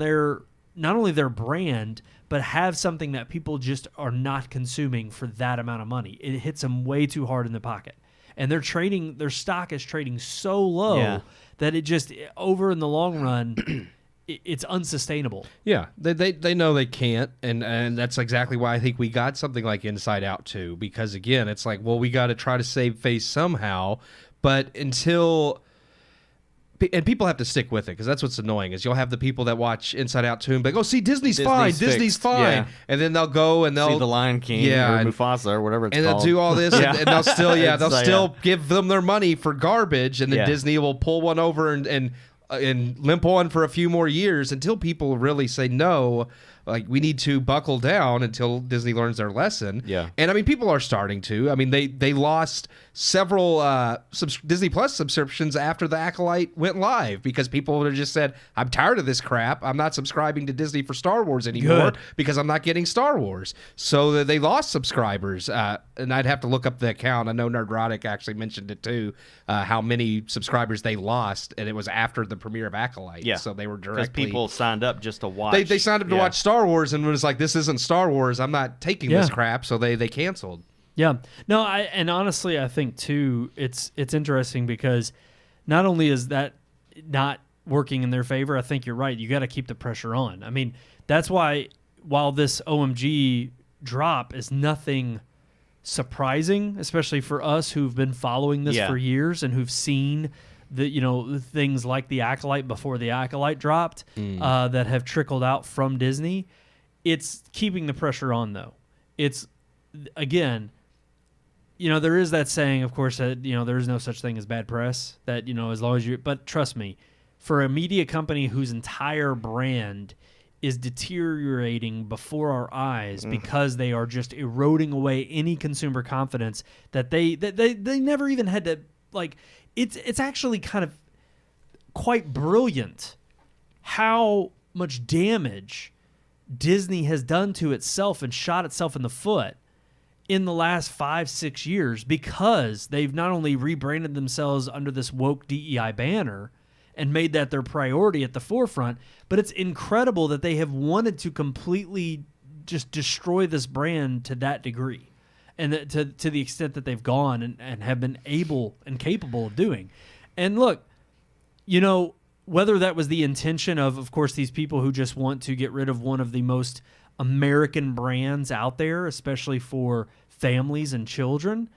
Speaker 2: not only their brand, but have something that people just are not consuming for that amount of money. It hits them way too hard in the pocket. And their stock is trading so low that it just, over in the long run, it's unsustainable.
Speaker 4: Yeah, they know they can't, and that's exactly why I think we got something like Inside Out 2, because again, it's like, well, we got to try to save face somehow, but until, and people have to stick with it, because that's what's annoying, is you'll have the people that watch Inside Out 2 and be like, oh, see, Disney's fine,
Speaker 3: fixed.
Speaker 4: fine,
Speaker 3: Yeah.
Speaker 4: and then they'll go and they'll
Speaker 3: See the Lion King
Speaker 4: Yeah,
Speaker 3: or
Speaker 4: and-
Speaker 3: Mufasa or whatever it's
Speaker 4: and
Speaker 3: called.
Speaker 4: they'll do all this, and they'll still, they'll
Speaker 3: It's,
Speaker 4: still give them their money for garbage, and then
Speaker 3: Yeah.
Speaker 4: Disney will pull one over and limp on for a few more years until people really say no. Like, we need to buckle down until Disney learns their lesson.
Speaker 3: Yeah.
Speaker 4: And I mean, people are starting to. I mean, they lost several Disney Plus subscriptions after The Acolyte went live because people would have just said, I'm tired of this crap. I'm not subscribing to Disney for Star Wars anymore because I'm not getting Star Wars. So they lost subscribers. And I'd have to look up the account. I know Nerdrotic actually mentioned it too, how many subscribers they lost. And it was after the premiere of Acolyte.
Speaker 3: Yeah.
Speaker 4: So they were
Speaker 3: because
Speaker 4: directly.
Speaker 3: people signed up just to watch.
Speaker 4: They signed up to watch Star Wars and was like, this isn't Star Wars. I'm not taking this
Speaker 2: Yeah.
Speaker 4: crap. So they canceled.
Speaker 2: Yeah. No, and honestly, I think too, it's interesting because not only is that not working in their favor, I think you're right. You got to keep the pressure on. I mean, that's why while this OMG drop is nothing surprising, especially for us who've been following this for years and who've seen the things like the Acolyte before the Acolyte dropped that have trickled out from Disney. It's keeping the pressure on, though. It's, again, there is that saying, of course, that, there is no such thing as bad press, that, as long as but trust me, for a media company whose entire brand is deteriorating before our eyes because they are just eroding away any consumer confidence that they never even had to, like, it's actually kind of quite brilliant how much damage Disney has done to itself and shot itself in the foot in the last 5-6 years, because they've not only rebranded themselves under this woke DEI banner and made that their priority at the forefront, but it's incredible that they have wanted to completely just destroy this brand to that degree, and that to the extent that they've gone and have been able and capable of doing. And look, whether that was the intention of course, these people who just want to get rid of one of the most American brands out there, especially for families and children,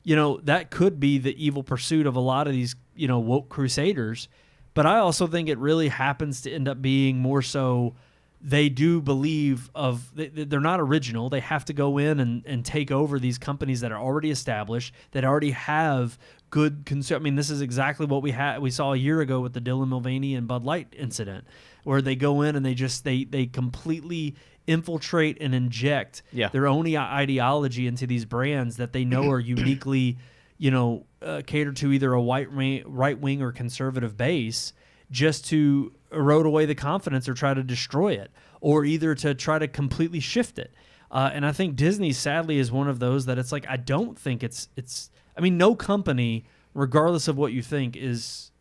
Speaker 2: that could be the evil pursuit of a lot of these, woke crusaders. But I also think it really happens to end up being more so they do believe they're not original. They have to go in and take over these companies that are already established, that already have good consumer. I mean, this is exactly what we saw a year ago with the Dylan Mulvaney and Bud Light incident, where they go in and they completely infiltrate and inject their own ideology into these brands that they know are uniquely, catered to either a right wing or conservative base, just to erode away the confidence or try to destroy it, or either to try to completely shift it. And I think Disney, sadly, is one of those that it's like, I don't think it's. I mean, no company, regardless of what you think, is,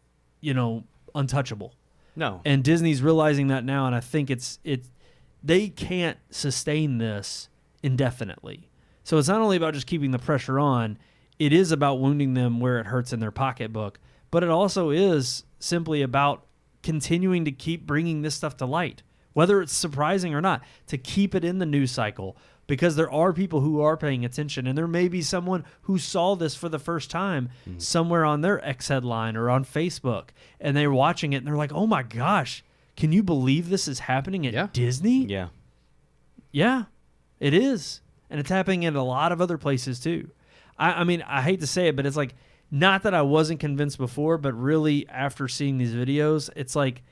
Speaker 2: untouchable.
Speaker 3: No.
Speaker 2: And Disney's realizing that now, and I think they can't sustain this indefinitely. So it's not only about just keeping the pressure on, it is about wounding them where it hurts in their pocketbook, but it also is simply about continuing to keep bringing this stuff to light, whether it's surprising or not, to keep it in the news cycle, because there are people who are paying attention, and there may be someone who saw this for the first time somewhere on their X headline or on Facebook, and they're watching it and they're like, oh my gosh, can you believe this is happening at Disney?
Speaker 3: Yeah.
Speaker 2: Yeah, it is. And it's happening in a lot of other places too. I mean, I hate to say it, but it's like, not that I wasn't convinced before, but really after seeing these videos, it's like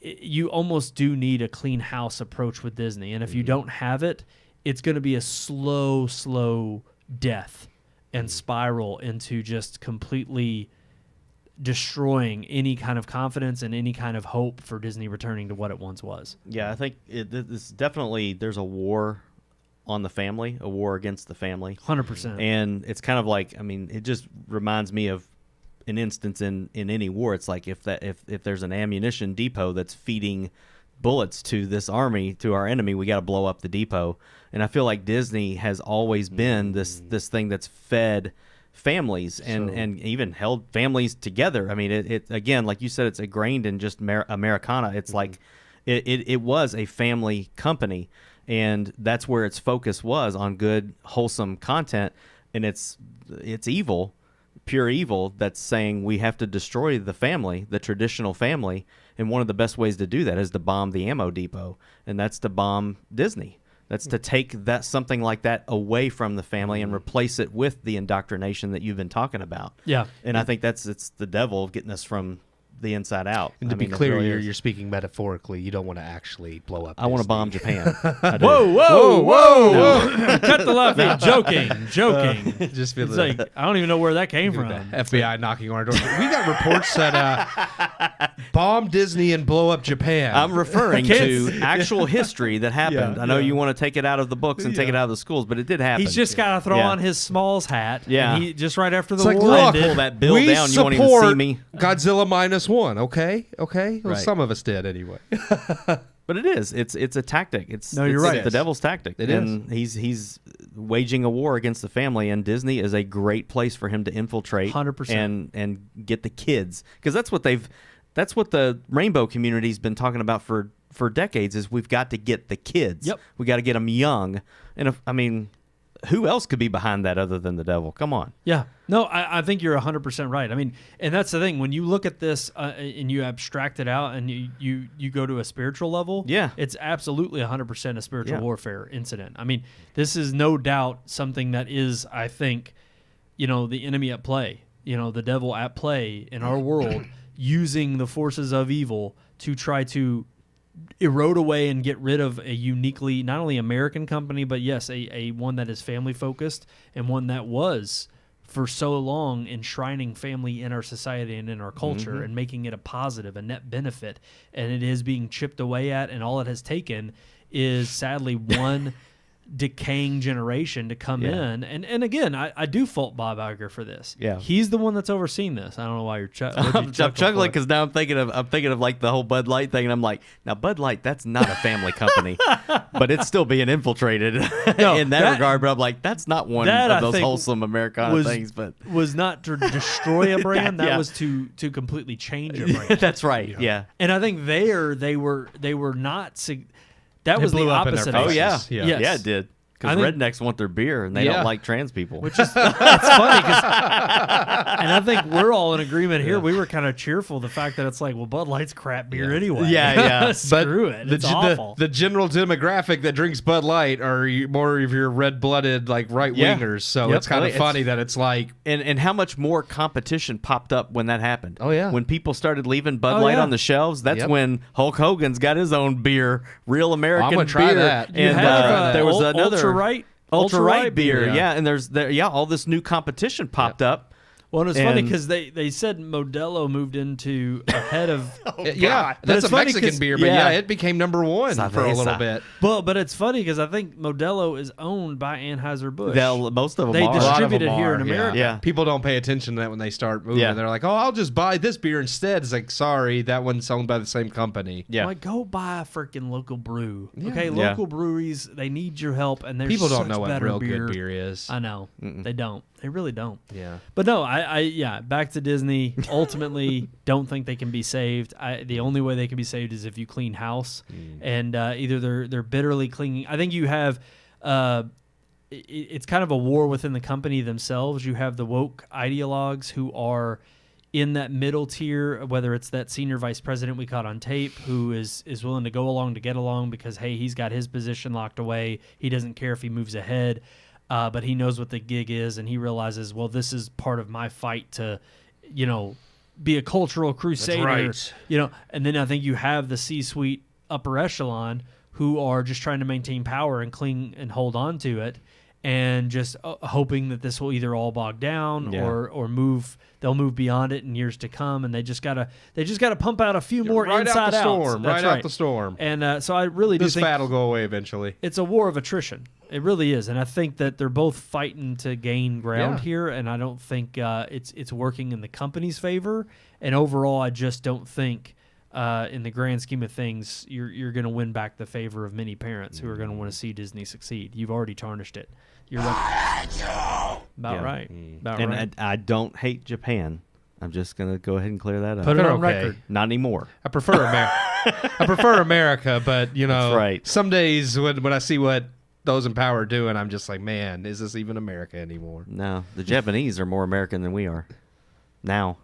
Speaker 2: you almost do need a clean house approach with Disney. And if you don't have it, it's going to be a slow death and spiral into just completely destroying any kind of confidence and any kind of hope for Disney returning to what it once was.
Speaker 3: Yeah, I think this definitely, there's a war on the family, a war against the family.
Speaker 2: 100%.
Speaker 3: And it's kind of like, I mean, it just reminds me of an instance in any war. It's like if there's an ammunition depot that's feeding bullets to this army, to our enemy, we got to blow up the depot. And I feel like Disney has always been this thing that's fed families and even held families together. I mean, it again, like you said, it's ingrained in just Americana. It's like it was a family company, and that's where its focus was, on good, wholesome content. And it's evil, pure evil, that's saying we have to destroy the family, the traditional family. And one of the best ways to do that is to bomb the ammo depot, and that's to bomb Disney. That's to take something like that away from the family and replace it with the indoctrination that you've been talking about.
Speaker 2: Yeah.
Speaker 3: And I think it's the devil getting us from the inside out.
Speaker 5: And to be clear, you're speaking metaphorically. You don't want to actually blow up
Speaker 3: I want to bomb Japan.
Speaker 2: Whoa. Cut the laughing. Joking.
Speaker 4: Just feel
Speaker 2: It's like, I don't even know where that came from.
Speaker 4: FBI knocking on our door. We got reports that bomb Disney and blow up Japan.
Speaker 3: I'm referring to actual history that happened. I know you want to take it out of the books and take it out of the schools, but it did happen.
Speaker 2: He's just got to throw on his Smalls hat.
Speaker 3: Yeah.
Speaker 2: And he, just right after the
Speaker 4: like,
Speaker 2: war
Speaker 4: look,
Speaker 2: ended.
Speaker 3: pull that bill
Speaker 4: we
Speaker 3: down. You won't even see me.
Speaker 4: Godzilla -1. Okay. Well,
Speaker 3: Right.
Speaker 4: some of us did anyway.
Speaker 3: But it is. It's a tactic.
Speaker 2: You're right.
Speaker 3: It's the devil's tactic.
Speaker 4: It
Speaker 3: and he's waging a war against the family, and Disney is a great place for him to infiltrate
Speaker 2: 100%.
Speaker 3: and get the kids, because that's what the rainbow community's been talking about for decades, is we've got to get the kids.
Speaker 2: Yep.
Speaker 3: We got to get them young. And I mean, who else could be behind that other than the devil? Come on.
Speaker 2: Yeah. No, I think you're 100% right. I mean, and that's the thing. When you look at this and you abstract it out and you go to a spiritual level,
Speaker 3: Yeah.
Speaker 2: it's absolutely 100% a spiritual warfare incident. I mean, this is no doubt something that is, I think, the enemy at play, the devil at play in our world, using the forces of evil to try to erode away and get rid of a uniquely not only American company, but yes, a one that is family focused and one that was for so long enshrining family in our society and in our culture and making it a positive, a net benefit. And it is being chipped away at, and all it has taken is sadly one decaying generation to come in. And again, I do fault Bob Iger for this.
Speaker 3: Yeah.
Speaker 2: He's the one that's overseeing this. I don't know why you're
Speaker 3: I'm chuckling because now I'm thinking of like the whole Bud Light thing, and I'm like, now Bud Light, that's not a family company, but it's still being infiltrated in that regard. But I'm like, that's not one of those wholesome Americana things. But
Speaker 2: was not to destroy a brand. That was to completely change a brand.
Speaker 3: That's right. Yeah.
Speaker 2: And I think they were not. That was the
Speaker 4: blew up in their
Speaker 2: opposite.
Speaker 3: Oh
Speaker 2: of
Speaker 3: yeah.
Speaker 2: this.
Speaker 3: Yeah. Yeah, it did. Because rednecks want their beer and they don't like trans people.
Speaker 2: Which is it's funny because, and I think we're all in agreement here. We were kind of cheerful the fact that it's like, well, Bud Light's crap beer anyway.
Speaker 3: Yeah.
Speaker 2: Screw it. It's awful.
Speaker 4: The general demographic that drinks Bud Light are more of your red-blooded, like right-wingers. So it's kind of funny that it's like,
Speaker 3: and how much more competition popped up when that happened.
Speaker 4: Oh, yeah.
Speaker 3: When people started leaving Bud Light on the shelves, that's when Hulk Hogan's got his own beer, real American
Speaker 4: I'm gonna try
Speaker 3: beer.
Speaker 4: that.
Speaker 3: And there was another
Speaker 2: Ultra Right
Speaker 3: beer, and there's all this new competition popped up.
Speaker 2: Well, and it's funny because they said Modelo moved into ahead of
Speaker 4: that's a Mexican beer, but it became number one for a little bit.
Speaker 2: But it's funny because I think Modelo is owned by Anheuser-Busch.
Speaker 3: Most of them
Speaker 2: they
Speaker 3: are.
Speaker 2: distribute it here in America.
Speaker 3: Yeah.
Speaker 4: People don't pay attention to that when they start moving. Yeah. They're like, oh, I'll just buy this beer instead. It's like, sorry, that one's owned by the same company.
Speaker 2: Yeah. Like, go buy a freaking local brew. Yeah. Okay, local breweries, they need your help, and there's
Speaker 4: people don't know what
Speaker 2: real
Speaker 4: good beer is.
Speaker 2: I know. They don't. They really don't.
Speaker 4: Yeah.
Speaker 2: But no, back to Disney. Ultimately, don't think they can be saved. The only way they can be saved is if you clean house, and either they're bitterly clinging. I think you have. It's kind of a war within the company themselves. You have the woke ideologues who are in that middle tier, whether it's that senior vice president we caught on tape who is willing to go along to get along because, hey, he's got his position locked away. He doesn't care if he moves ahead. But he knows what the gig is, and he realizes, well, this is part of my fight to, be a cultural crusader. That's right. And then I think you have the C-suite upper echelon who are just trying to maintain power and cling and hold on to it, and just hoping that this will either all bog down or move. They'll move beyond it in years to come, and they just gotta pump out a few more inside outs.
Speaker 4: Right out the storm.
Speaker 2: And so I really do think
Speaker 4: this fat will go away eventually.
Speaker 2: It's a war of attrition. It really is, and I think that they're both fighting to gain ground here, and I don't think it's working in the company's favor. And overall, I just don't think, in the grand scheme of things, you're going to win back the favor of many parents who are going to want to see Disney succeed. You've already tarnished it. You're right. About right. About
Speaker 3: and
Speaker 2: right.
Speaker 3: I don't hate Japan. I'm just going to go ahead and clear that up.
Speaker 2: Put it on record.
Speaker 3: Not anymore.
Speaker 4: I prefer America, but
Speaker 3: That's right.
Speaker 4: Some days when I see what those in power are doing, I'm just like, man, is this even America anymore?
Speaker 3: No, the Japanese are more American than we are now.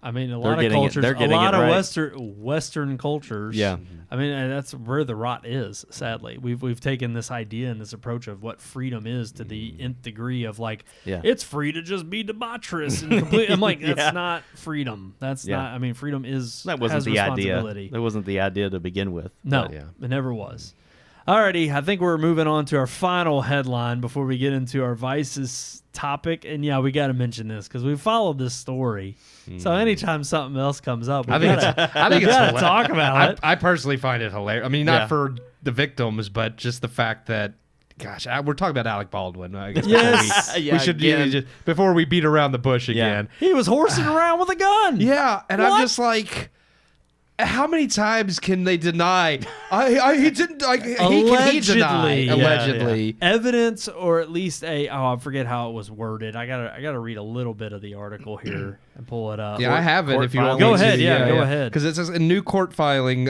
Speaker 2: I mean, a lot of cultures, a lot of Western cultures.
Speaker 3: Yeah.
Speaker 2: I mean, and that's where the rot is, sadly. We've taken this idea and this approach of what freedom is to the nth degree of like, it's free to just be deboisterous and complete. I'm like, that's not freedom. That's not, I mean, freedom
Speaker 3: that wasn't
Speaker 2: has
Speaker 3: the
Speaker 2: responsibility.
Speaker 3: idea. That wasn't the idea to begin with.
Speaker 2: No, it never was. Alrighty, I think we're moving on to our final headline before we get into our vices topic. And we got to mention this because we followed this story. So anytime something else comes up, I think it's talk about it.
Speaker 4: I personally find it hilarious. I mean, not for the victims, but just the fact that, gosh, we're talking about Alec Baldwin. I guess we should just before we beat around the bush again.
Speaker 2: He was horsing around with a gun.
Speaker 4: Yeah, and I'm just like,
Speaker 5: how many times can they deny? He didn't. He deny allegedly.
Speaker 2: Evidence, or at least I forget how it was worded. I gotta read a little bit of the article here and pull it up.
Speaker 5: Yeah, I have it. If you want,
Speaker 2: go ahead. Go ahead.
Speaker 5: Because it says in new court filing.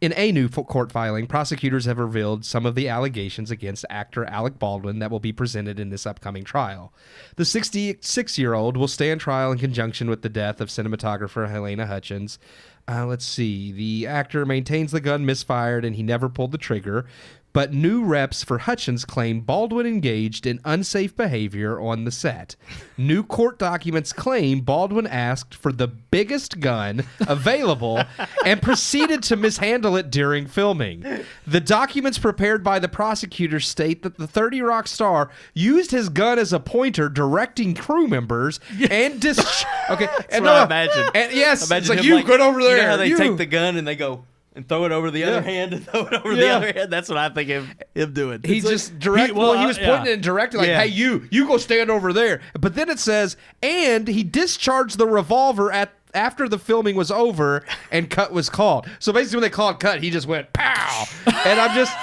Speaker 5: In a new court filing, prosecutors have revealed some of the allegations against actor Alec Baldwin that will be presented in this upcoming trial. The 66-year-old will stand trial in conjunction with the death of cinematographer Helena Hutchins. Let's see. The actor maintains the gun misfired and he never pulled the trigger. But new reps for Hutchins claim Baldwin engaged in unsafe behavior on the set. New court documents claim Baldwin asked for the biggest gun available and proceeded to mishandle it during filming. The documents prepared by the prosecutor state that the 30 Rock star used his gun as a pointer directing crew members and okay.
Speaker 3: That's what I imagine.
Speaker 5: And yes,
Speaker 3: imagine
Speaker 5: it's like,
Speaker 3: him
Speaker 5: you go over there.
Speaker 3: You know how they take the gun and they go and throw it over the other hand and throw it over the other hand. That's what I think of him doing.
Speaker 5: He just direct. He was pointing and directing like, "Hey, you go stand over there." But then it says, and he discharged the revolver after the filming was over and cut was called. So basically, when they called cut, he just went pow, and I'm just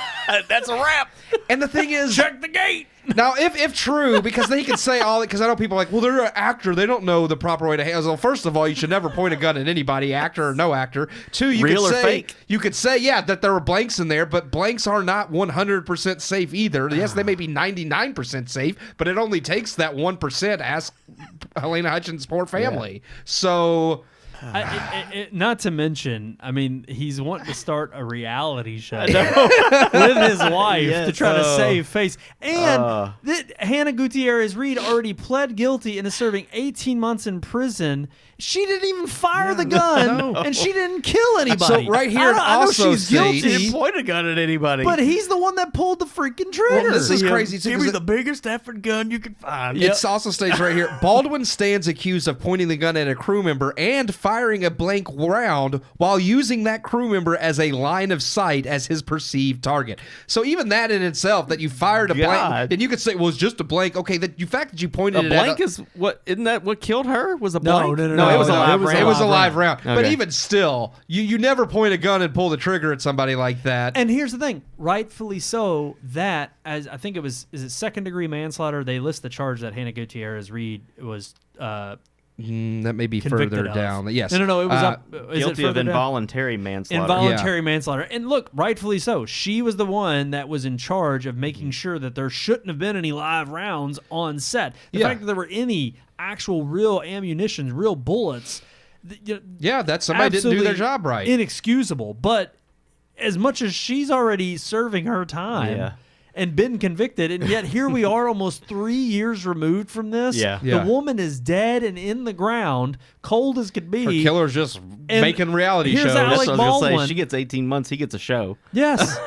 Speaker 3: that's a wrap.
Speaker 5: And the thing is,
Speaker 2: check the gate.
Speaker 5: Now, if true, because then he can say all, because I know people are like, well, they're an actor, they don't know the proper way to handle. Well, first of all, you should never point a gun at anybody, actor or no actor. Two, you
Speaker 3: real
Speaker 5: could
Speaker 3: or
Speaker 5: say,
Speaker 3: fake.
Speaker 5: You could say, yeah, that there were blanks in there, but blanks are not 100% safe either. Yes, they may be 99% safe, but it only takes that 1% to ask Helena Hutchins' poor family. So.
Speaker 2: Not to mention, I mean, he's wanting to start a reality show with his wife to try to save face. And Hannah Gutierrez Reed already pled guilty and is serving 18 months in prison. She didn't even fire the gun, and she didn't kill anybody.
Speaker 5: So right here,
Speaker 2: I know she's guilty.
Speaker 3: He didn't point a gun at anybody.
Speaker 2: But he's the one that pulled the freaking trigger.
Speaker 5: Well, this is crazy.
Speaker 3: Give me the biggest effing gun you can find.
Speaker 5: It also states right here, Baldwin stands accused of pointing the gun at a crew member and firing a blank round while using that crew member as a line of sight as his perceived target. So even that in itself, that you fired a blank, and you could say, well, it's just a blank. Okay, the fact that you pointed
Speaker 3: a blank is what? Isn't that what killed her? Was a blank?
Speaker 2: No.
Speaker 5: It was a live round. It was a live round.
Speaker 3: Okay.
Speaker 5: But even still, you never point a gun and pull the trigger at somebody like that.
Speaker 2: And here's the thing, rightfully so, that, as I think is it second-degree manslaughter? They list the charge that Hannah Gutierrez Reed was
Speaker 5: that may be
Speaker 2: convicted
Speaker 5: further
Speaker 2: of.
Speaker 5: down. Yes.
Speaker 2: No, it was up. Is
Speaker 3: guilty
Speaker 2: it
Speaker 3: of involuntary manslaughter.
Speaker 2: Involuntary manslaughter. And look, rightfully so. She was the one that was in charge of making sure that there shouldn't have been any live rounds on set. The fact that there were any actual real ammunition, real bullets.
Speaker 5: That somebody didn't do their job right.
Speaker 2: Inexcusable. But as much as she's already serving her time and been convicted, and yet here we are almost 3 years removed from this. The woman is dead and in the ground, cold as could be.
Speaker 5: Her killer's just making reality shows.
Speaker 2: Alec
Speaker 3: That's what I was
Speaker 2: Baldwin.
Speaker 3: gonna say. She gets 18 months. He gets a show.
Speaker 2: Yes.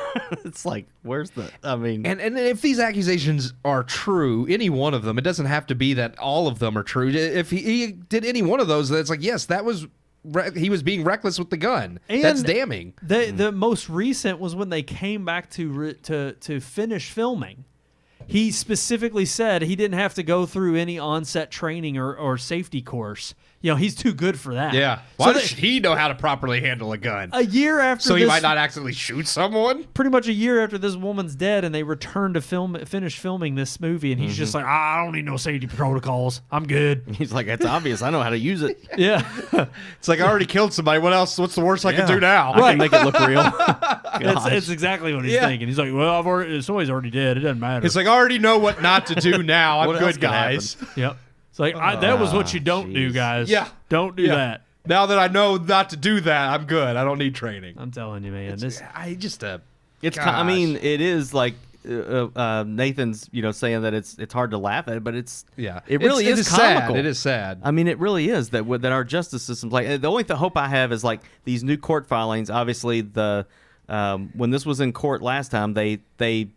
Speaker 3: It's like, where's the? I mean,
Speaker 5: and if these accusations are true, any one of them, it doesn't have to be that all of them are true. If he did any one of those, it's like, yes, that was. He was being reckless with the gun.
Speaker 2: And
Speaker 5: that's damning.
Speaker 2: The most recent was when they came back to finish filming. He specifically said he didn't have to go through any on-set training or safety course. You know, he's too good for that.
Speaker 5: Yeah. Why does he know how to properly handle a gun?
Speaker 2: A year after
Speaker 5: so he might not accidentally shoot someone?
Speaker 2: Pretty much a year after this woman's dead and they return to finish filming this movie, and he's just like, I don't need no safety protocols. I'm good.
Speaker 3: he's like, it's obvious. I know how to use it.
Speaker 2: Yeah.
Speaker 5: It's like, I already killed somebody. What else? What's the worst I can do now?
Speaker 3: I can make it look real.
Speaker 2: It's exactly what he's thinking. He's like, well, somebody's already dead. It doesn't matter.
Speaker 5: It's like, I already know what not to do now. I'm good, guys.
Speaker 2: Yep. It's like, that was what you don't do, guys.
Speaker 5: Yeah.
Speaker 2: Don't do that.
Speaker 5: Now that I know not to do that, I'm good. I don't need training.
Speaker 2: I'm telling you, man.
Speaker 3: It is like Nathan's, saying that it's hard to laugh at it, but it really is comical.
Speaker 5: Sad. It is sad.
Speaker 3: I mean, it really is that our justice system's like. The only hope I have is like these new court filings. Obviously, when this was in court last time, they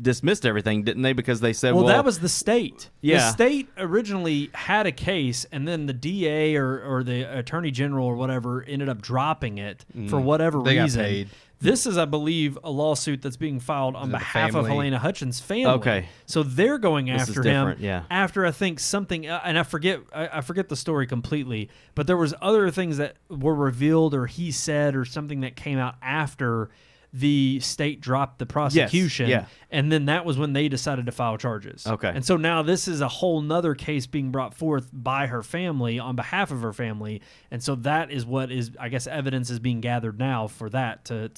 Speaker 3: dismissed everything, didn't they? Because they said, well,
Speaker 2: that was the state.
Speaker 3: Yeah.
Speaker 2: The state originally had a case, and then the DA or the attorney general or whatever ended up dropping it for whatever reason.
Speaker 5: Got paid.
Speaker 2: This is, I believe, a lawsuit that's being filed on
Speaker 4: it the
Speaker 2: behalf of
Speaker 4: family?
Speaker 2: Helena Hutchins' family.
Speaker 3: Okay.
Speaker 2: So they're going
Speaker 3: This is
Speaker 2: after him
Speaker 3: different, yeah.
Speaker 2: after, I think, something, and I forget the story completely, but there was other things that were revealed or he said or something that came out after the state dropped the prosecution,
Speaker 3: yeah.
Speaker 2: and then that was when they decided to file charges.
Speaker 3: Okay.
Speaker 2: And so now this is a whole nother case being brought forth by her family on behalf of her family, and so that is what is, I guess, evidence is being gathered now for that to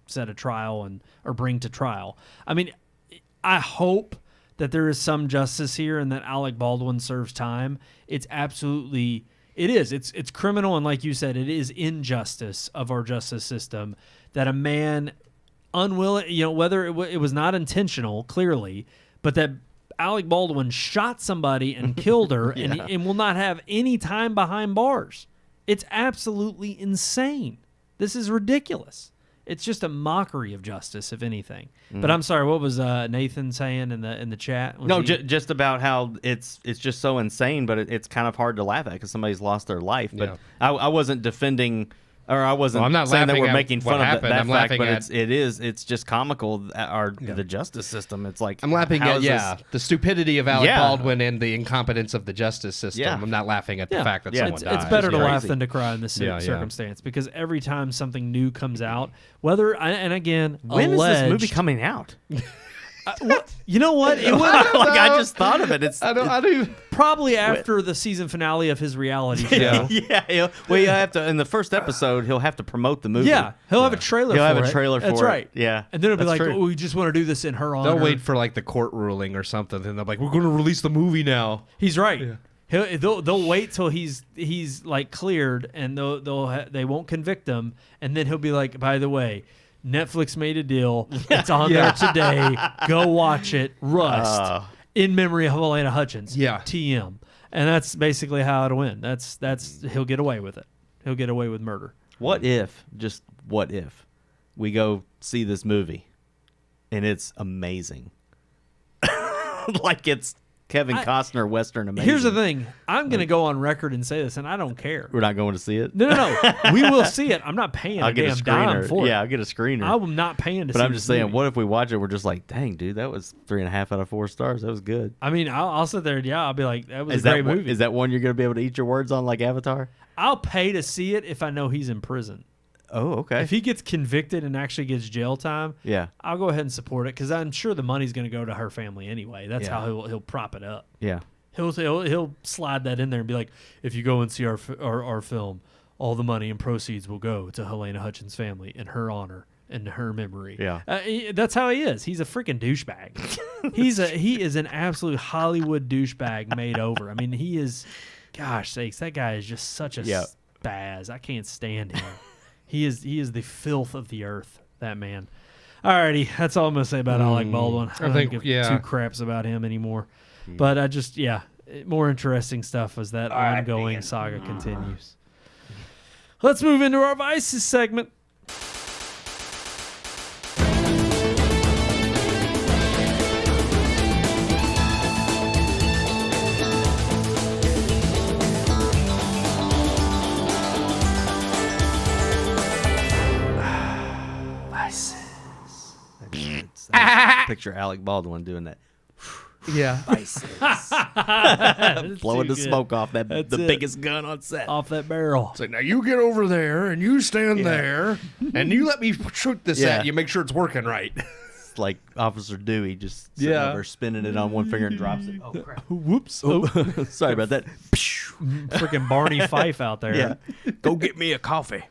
Speaker 2: set a trial or bring to trial. I mean, I hope that there is some justice here and that Alec Baldwin serves time. It's absolutely... It is. It's criminal, and like you said, it is injustice of our justice system that a man unwilling, whether it was not intentional, clearly, but that Alec Baldwin shot somebody and killed her and will not have any time behind bars. It's absolutely insane. This is ridiculous. It's just a mockery of justice, if anything. But I'm sorry, what was Nathan saying in the chat?
Speaker 3: Just about how it's just so insane, but it's kind of hard to laugh at because somebody's lost their life. But I wasn't defending, or I wasn't
Speaker 4: I'm not
Speaker 3: saying that
Speaker 4: laughing
Speaker 3: we're
Speaker 4: at
Speaker 3: making
Speaker 4: what
Speaker 3: fun of
Speaker 4: happened.
Speaker 3: that
Speaker 4: I'm
Speaker 3: fact,
Speaker 4: laughing
Speaker 3: but
Speaker 4: at-
Speaker 3: it's just comical. The justice system. It's like
Speaker 4: I'm laughing
Speaker 3: how
Speaker 4: at
Speaker 3: is this-
Speaker 4: the stupidity of Alec
Speaker 3: Yeah.
Speaker 4: Baldwin and the incompetence of the justice system.
Speaker 3: Yeah.
Speaker 4: I'm not laughing at the fact that someone
Speaker 2: it's
Speaker 4: died.
Speaker 2: better to
Speaker 3: It's
Speaker 2: laugh
Speaker 3: crazy.
Speaker 2: than to cry in this
Speaker 4: Yeah, yeah.
Speaker 2: circumstance because every time something new comes out, whether and again,
Speaker 3: When is this movie
Speaker 2: alleged-
Speaker 3: coming out?
Speaker 2: You know what? It was
Speaker 3: I just thought of it. It's
Speaker 4: I do.
Speaker 2: probably after the season finale of his reality show.
Speaker 3: yeah. Well, you have to in the first episode. He'll have to promote the movie.
Speaker 2: Yeah, he'll have a trailer.
Speaker 3: He'll
Speaker 2: for
Speaker 3: have
Speaker 2: it.
Speaker 3: a trailer for
Speaker 2: That's
Speaker 3: it.
Speaker 2: right.
Speaker 3: Yeah.
Speaker 2: and then it'll be
Speaker 3: That's
Speaker 2: like,
Speaker 3: true.
Speaker 2: "Oh, we just want to do this in her honor."
Speaker 4: They'll wait for like the court ruling or something, and they're like, "We're going to release the movie now."
Speaker 2: He's right. They'll wait till he's like cleared, and they won't convict him, and then he'll be like, "By the way, Netflix made a deal. It's on there today. Go watch it. Rust in memory of Helena Hutchins."
Speaker 4: Yeah.
Speaker 2: TM, and that's basically how it'll end. That's he'll get away with it. He'll get away with murder.
Speaker 3: What if we go see this movie and it's amazing? Like it's Kevin Costner Western amazing.
Speaker 2: Here's the thing. I'm going to go on record and say this, and I don't care.
Speaker 3: We're not going to see it.
Speaker 2: No. We will see it. I'm not paying
Speaker 3: I'll
Speaker 2: a
Speaker 3: get
Speaker 2: damn
Speaker 3: a
Speaker 2: dime
Speaker 3: screener.
Speaker 2: for it.
Speaker 3: Yeah, I'll get a screener.
Speaker 2: I'm not paying to see
Speaker 3: but I'm just
Speaker 2: this
Speaker 3: saying,
Speaker 2: movie.
Speaker 3: what if we watch it? We're just like, dang, dude, that was 3.5 out of 4 stars. That was good.
Speaker 2: I mean, I'll sit there and I'll be like, that was
Speaker 3: Is
Speaker 2: a great
Speaker 3: that
Speaker 2: movie.
Speaker 3: Is that one you're going to be able to eat your words on, like Avatar?
Speaker 2: I'll pay to see it if I know he's in prison.
Speaker 3: Oh, okay.
Speaker 2: If he gets convicted and actually gets jail time,
Speaker 3: Yeah,
Speaker 2: I'll go ahead and support it because I'm sure the money's going to go to her family anyway. That's
Speaker 3: Yeah.
Speaker 2: how he'll prop it up.
Speaker 3: yeah.
Speaker 2: He'll slide that in there and be like, if you go and see our film, all the money and proceeds will go to Helena Hutchins' family in her honor and her memory.
Speaker 3: Yeah.
Speaker 2: That's how he is. He's a freaking douchebag. He is an absolute Hollywood douchebag made over. I mean, he is. Gosh sakes, that guy is just such a spaz. I can't stand him. He is the filth of the earth. That man. Alrighty, that's all I'm gonna say about Alec Baldwin. I
Speaker 4: think,
Speaker 2: don't give
Speaker 4: yeah.
Speaker 2: two craps about him anymore. But I just, more interesting stuff as that ongoing saga continues. Let's move into our Vices segment.
Speaker 3: Picture Alec Baldwin doing that.
Speaker 4: Yeah.
Speaker 3: Blowing
Speaker 2: too
Speaker 3: the
Speaker 2: good.
Speaker 3: smoke off the
Speaker 2: That's it.
Speaker 3: biggest gun on set.
Speaker 2: Off that barrel.
Speaker 4: It's like, now you get over there and you stand there and you let me shoot this
Speaker 3: Yeah.
Speaker 4: at you, make sure it's working right.
Speaker 3: It's like Officer Dewey just sitting over spinning it on one finger and drops it. Oh, crap.
Speaker 2: Whoops.
Speaker 3: Sorry about that.
Speaker 2: Freaking Barney Fife out there.
Speaker 3: Yeah. Go get me a coffee.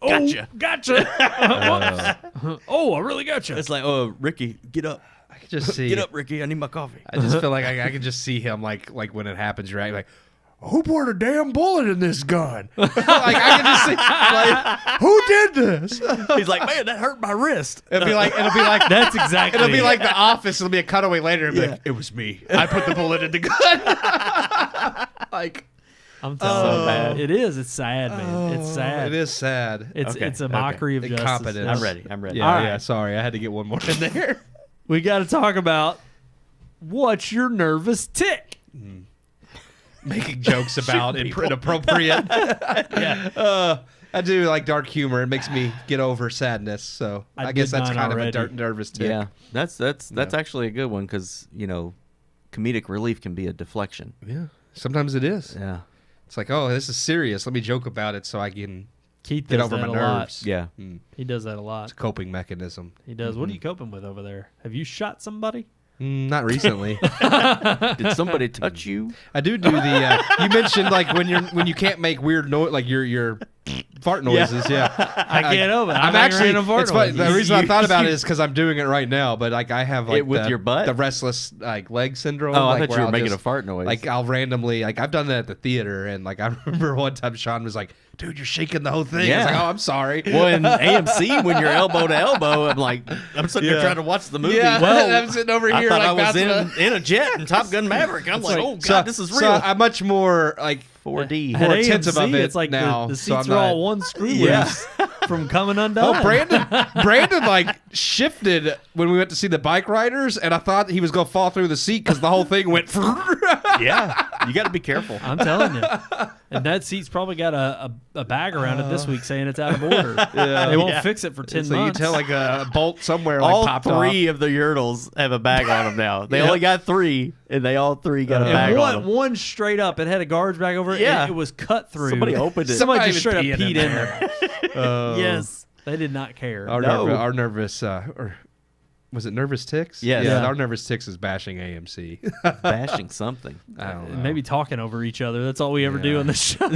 Speaker 3: Gotcha.
Speaker 2: Gotcha. I really gotcha.
Speaker 3: It's like, oh, Ricky, get up.
Speaker 4: I could just see.
Speaker 3: Get up, Ricky. I need my coffee.
Speaker 4: I just feel like I can just see him like when it happens, right? Like, who poured a damn bullet in this gun? Like I can just see, like, who did this?
Speaker 3: He's like, man, that hurt my wrist.
Speaker 4: It'll be like
Speaker 2: That's exactly.
Speaker 4: it'll be like The Office. It'll be a cutaway later. It'll be like, it was me. I put the bullet in the gun. Like,
Speaker 2: I'm telling you,
Speaker 3: bad.
Speaker 2: it is. It's sad, man. It's sad.
Speaker 4: it is sad.
Speaker 2: It's a mockery of justice.
Speaker 4: Incompetence.
Speaker 3: I'm ready. I'm ready.
Speaker 4: Yeah,
Speaker 2: All right.
Speaker 4: yeah. Sorry, I had to get one more in there.
Speaker 2: We got to talk about what's your nervous tick.
Speaker 4: Making jokes about inappropriate. I do like dark humor. It makes me get over sadness. So I guess
Speaker 2: did
Speaker 4: that's
Speaker 2: mine
Speaker 4: kind
Speaker 2: already.
Speaker 4: of a nervous tick.
Speaker 3: Yeah, that's actually a good one because comedic relief can be a deflection.
Speaker 4: Yeah. Sometimes it is.
Speaker 3: Yeah,
Speaker 4: It's like, oh, this is serious. Let me joke about it so I can
Speaker 2: Keith
Speaker 4: get
Speaker 2: does
Speaker 4: over
Speaker 2: that
Speaker 4: my
Speaker 2: a lot.
Speaker 4: nerves.
Speaker 3: yeah.
Speaker 2: He does that a lot.
Speaker 4: It's a coping mechanism.
Speaker 2: He does. What are you coping with over there? Have you shot somebody?
Speaker 4: Not recently.
Speaker 3: Did somebody touch you?
Speaker 4: I do the. You mentioned like when you can't make weird noise, like your fart noises. Yeah,
Speaker 2: I can't open it.
Speaker 4: I'm actually.
Speaker 2: Fart
Speaker 4: It's funny. The
Speaker 2: noises.
Speaker 4: reason I thought about it is because I'm doing it right now. But like I have like
Speaker 3: with your butt?
Speaker 4: the restless like leg syndrome.
Speaker 3: Oh, I
Speaker 4: like,
Speaker 3: thought
Speaker 4: where
Speaker 3: you were
Speaker 4: I'll
Speaker 3: making
Speaker 4: just-
Speaker 3: a fart noise.
Speaker 4: Like I'll randomly like I've done that at the theater, and like I remember one time Sean was like, "Dude, you're shaking the whole thing." I was like,
Speaker 3: Yeah.
Speaker 4: "Oh, I'm sorry."
Speaker 3: well, in AMC, when you're elbow to elbow, I'm sitting there trying to watch the movie.
Speaker 4: Yeah,
Speaker 2: Well,
Speaker 4: I'm sitting over
Speaker 3: I
Speaker 4: here
Speaker 3: thought
Speaker 4: like
Speaker 3: I was
Speaker 4: bouncing
Speaker 3: in a jet in Top Gun Maverick. I'm like, oh god, this is real.
Speaker 4: So I'm much more like
Speaker 3: 4D.
Speaker 2: At
Speaker 4: more attentive
Speaker 2: AMC,
Speaker 4: of it
Speaker 2: it's like
Speaker 4: now,
Speaker 2: the
Speaker 4: so I'm
Speaker 2: seats are all
Speaker 4: not-
Speaker 2: one screw
Speaker 3: Yeah.
Speaker 2: loose from coming undone.
Speaker 4: Oh, Brandon like shifted when we went to see the Bikeriders, and I thought he was gonna fall through the seat because the whole thing went.
Speaker 3: Yeah, you got to be careful.
Speaker 2: I'm telling you. And that seat's probably got a bag around it this week saying it's out of order. They won't fix it for 10
Speaker 4: So you
Speaker 2: months.
Speaker 4: tell like a bolt somewhere like
Speaker 3: All
Speaker 4: popped
Speaker 3: three
Speaker 4: off.
Speaker 3: of the Yurtles have a bag on them now. They only got 3, and they all 3 got a
Speaker 2: and
Speaker 3: bag on
Speaker 2: one,
Speaker 3: them.
Speaker 2: one straight up, it had a garbage bag over it.
Speaker 3: Yeah.
Speaker 2: and it was cut through.
Speaker 3: Somebody opened it.
Speaker 2: Somebody
Speaker 4: Somebody
Speaker 2: just straight up
Speaker 4: was
Speaker 2: peed
Speaker 4: peeing
Speaker 2: in
Speaker 4: in
Speaker 2: there. Yes. They did not care.
Speaker 4: Our,
Speaker 3: No.
Speaker 4: our nervous, or was it nervous ticks?
Speaker 3: Yes.
Speaker 4: Yeah,
Speaker 2: Yeah.
Speaker 4: our nervous ticks is bashing AMC.
Speaker 3: Bashing something.
Speaker 4: I don't know.
Speaker 2: Maybe talking over each other. That's all we ever do
Speaker 4: Yeah.
Speaker 2: on the show.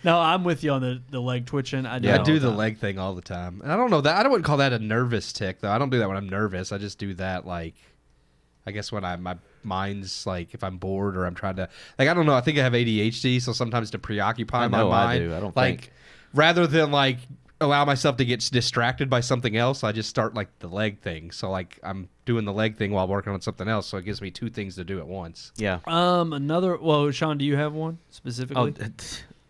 Speaker 2: No, I'm with you on the leg twitching. I do,
Speaker 4: Yeah,
Speaker 2: it
Speaker 4: I
Speaker 2: all
Speaker 4: do
Speaker 2: the
Speaker 4: the
Speaker 2: time.
Speaker 4: leg thing all the time. And I don't know that. I wouldn't call that a nervous tick though. I don't do that when I'm nervous. I just do that like, I guess when my mind's like if I'm bored or I'm trying to like I don't know. I think I have ADHD, so sometimes to preoccupy
Speaker 3: I
Speaker 4: my
Speaker 3: know I
Speaker 4: mind,
Speaker 3: do. I don't
Speaker 4: like
Speaker 3: think.
Speaker 4: rather than like allow myself to get distracted by something else, I just start like the leg thing. So like I'm doing the leg thing while working on something else, so it gives me 2 things to do at once.
Speaker 3: Yeah.
Speaker 2: Well, Sean, do you have one specifically?
Speaker 3: Oh,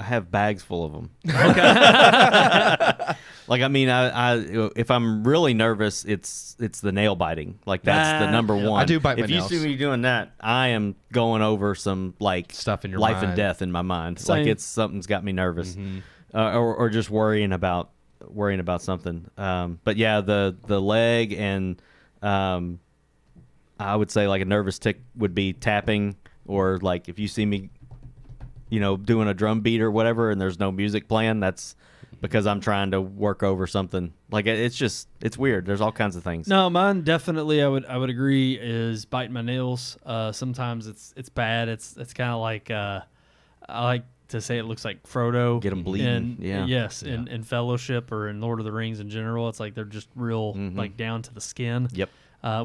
Speaker 3: I have bags full of them.
Speaker 2: Okay.
Speaker 3: Like I mean, I if I'm really nervous, it's the nail biting. Like that's the number one.
Speaker 4: I do bite my
Speaker 3: If you
Speaker 4: nails.
Speaker 3: see me doing that, I am going over some like
Speaker 4: Stuff in your
Speaker 3: life
Speaker 4: mind.
Speaker 3: and death in my mind.
Speaker 2: Same.
Speaker 3: Like it's something's got me nervous, or just worrying about something. But yeah, the leg and I would say like a nervous tick would be tapping, or like if you see me, doing a drum beat or whatever, and there's no music playing, that's because I'm trying to work over something. Like it's weird. There's all kinds of things.
Speaker 2: No, mine definitely. I would agree is biting my nails. Sometimes it's bad. It's kind of like I like to say it looks like Frodo.
Speaker 3: Get 'em bleeding, yeah.
Speaker 2: Yes, in Fellowship or in Lord of the Rings in general, it's like they're just real like down to the skin.
Speaker 3: Yep.